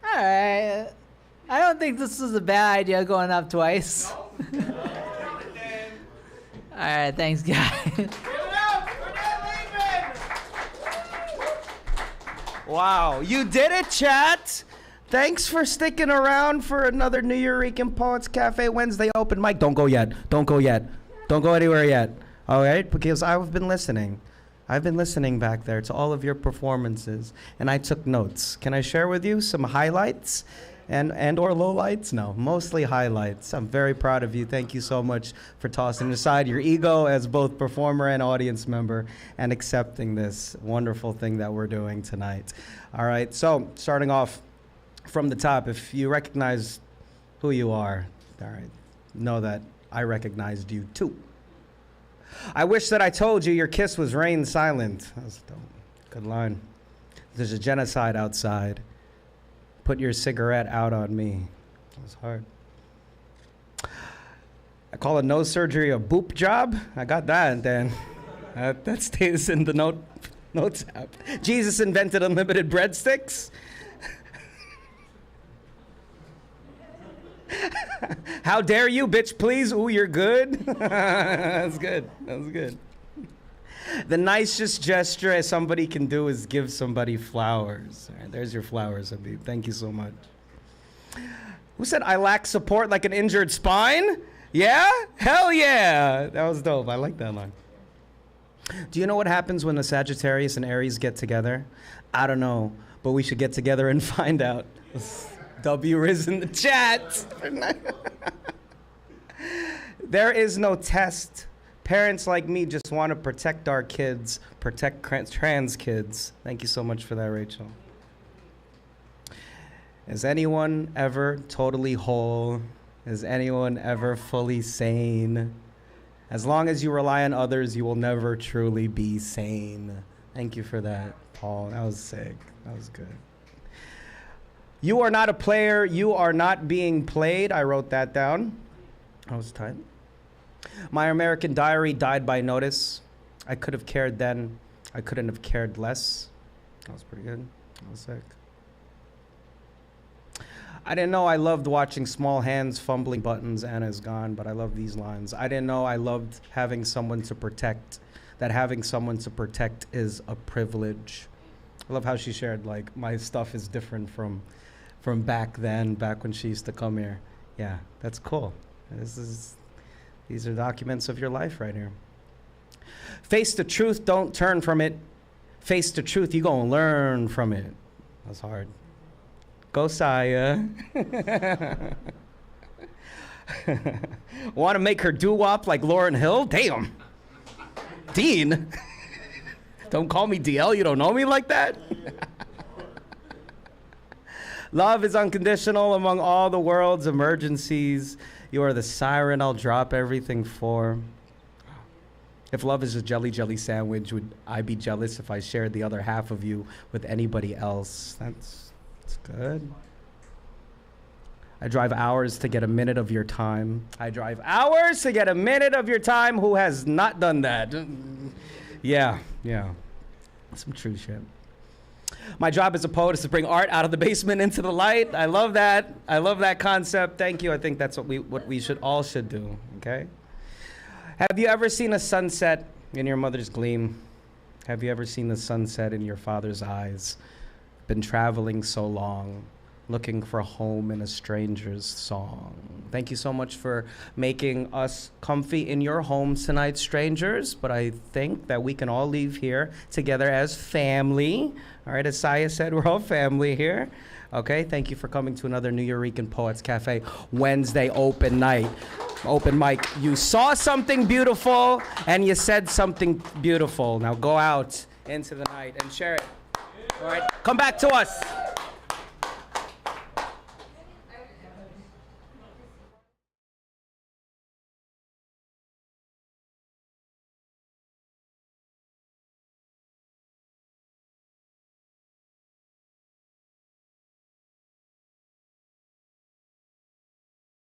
All right. I don't think this is a bad idea, going up twice. All right, thanks, guys. Wow, you did it, chat. Thanks for sticking around for another Nuyorican Poets Cafe Wednesday open mic. Don't go yet. Don't go yet. Don't go anywhere yet. All right? Because I've been listening. I've been listening back there to all of your performances, and I took notes. Can I share with you some highlights and or lowlights? No, mostly highlights. I'm very proud of you. Thank you so much for tossing aside your ego as both performer and audience member and accepting this wonderful thing that we're doing tonight. All right, so starting off from the top, if you recognize who you are, all right, know that I recognized you too. I wish that I told you your kiss was rain silent. That was dope. Good line. There's a genocide outside. Put your cigarette out on me. That was hard. I call a nose surgery a boop job. I got that, Dan. That stays in the notes app. Jesus invented unlimited breadsticks. How dare you, bitch, please? Ooh, you're good. That's good. That was good. The nicest gesture somebody can do is give somebody flowers. All right, there's your flowers, Habib. Thank you so much. Who said I lack support like an injured spine? Yeah? Hell yeah. That was dope. I like that line. Do you know what happens when a Sagittarius and Aries get together? I don't know, but we should get together and find out. W is in the chat. There is no test. Parents like me just want to protect our kids, protect trans kids. Thank you so much for that, Rachel. Is anyone ever totally whole? Is anyone ever fully sane? As long as you rely on others, you will never truly be sane. Thank you for that, Paul. That was sick. That was good. You are not a player. You are not being played. I wrote that down. That was tight. My American Diary died by notice. I could have cared then. I couldn't have cared less. That was pretty good. That was sick. I didn't know I loved watching small hands fumbling buttons. Anna's gone, but I love these lines. I didn't know I loved having someone to protect. That having someone to protect is a privilege. I love how she shared, like, my stuff is different from back then, back when she used to come here. Yeah, that's cool. These are documents of your life right here. Face the truth, don't turn from it. Face the truth, you gonna learn from it. That's hard. Go, Saya. Want to make her doo-wop like Lauryn Hill? Damn. Dean. Don't call me DL, you don't know me like that? Love is unconditional among all the world's emergencies. You are the siren I'll drop everything for. If love is a jelly sandwich, would I be jealous if I shared the other half of you with anybody else? That's good. I drive hours to get a minute of your time. I drive hours to get a minute of your time. Who has not done that? Yeah. Some true shit. My job as a poet is to bring art out of the basement into the light. I love that. I love that concept. Thank you. I think that's what we should all do, okay? Have you ever seen a sunset in your mother's gleam? Have you ever seen the sunset in your father's eyes? been traveling so long, looking for home in a stranger's song. Thank you so much for making us comfy in your homes tonight, strangers. But I think that we can all leave here together as family. All right, as Saya said, we're all family here. Okay, thank you for coming to another Nuyorican Poets Cafe Wednesday open night. Open mic. You saw something beautiful and you said something beautiful. Now go out into the night and share it. All right, come back to us.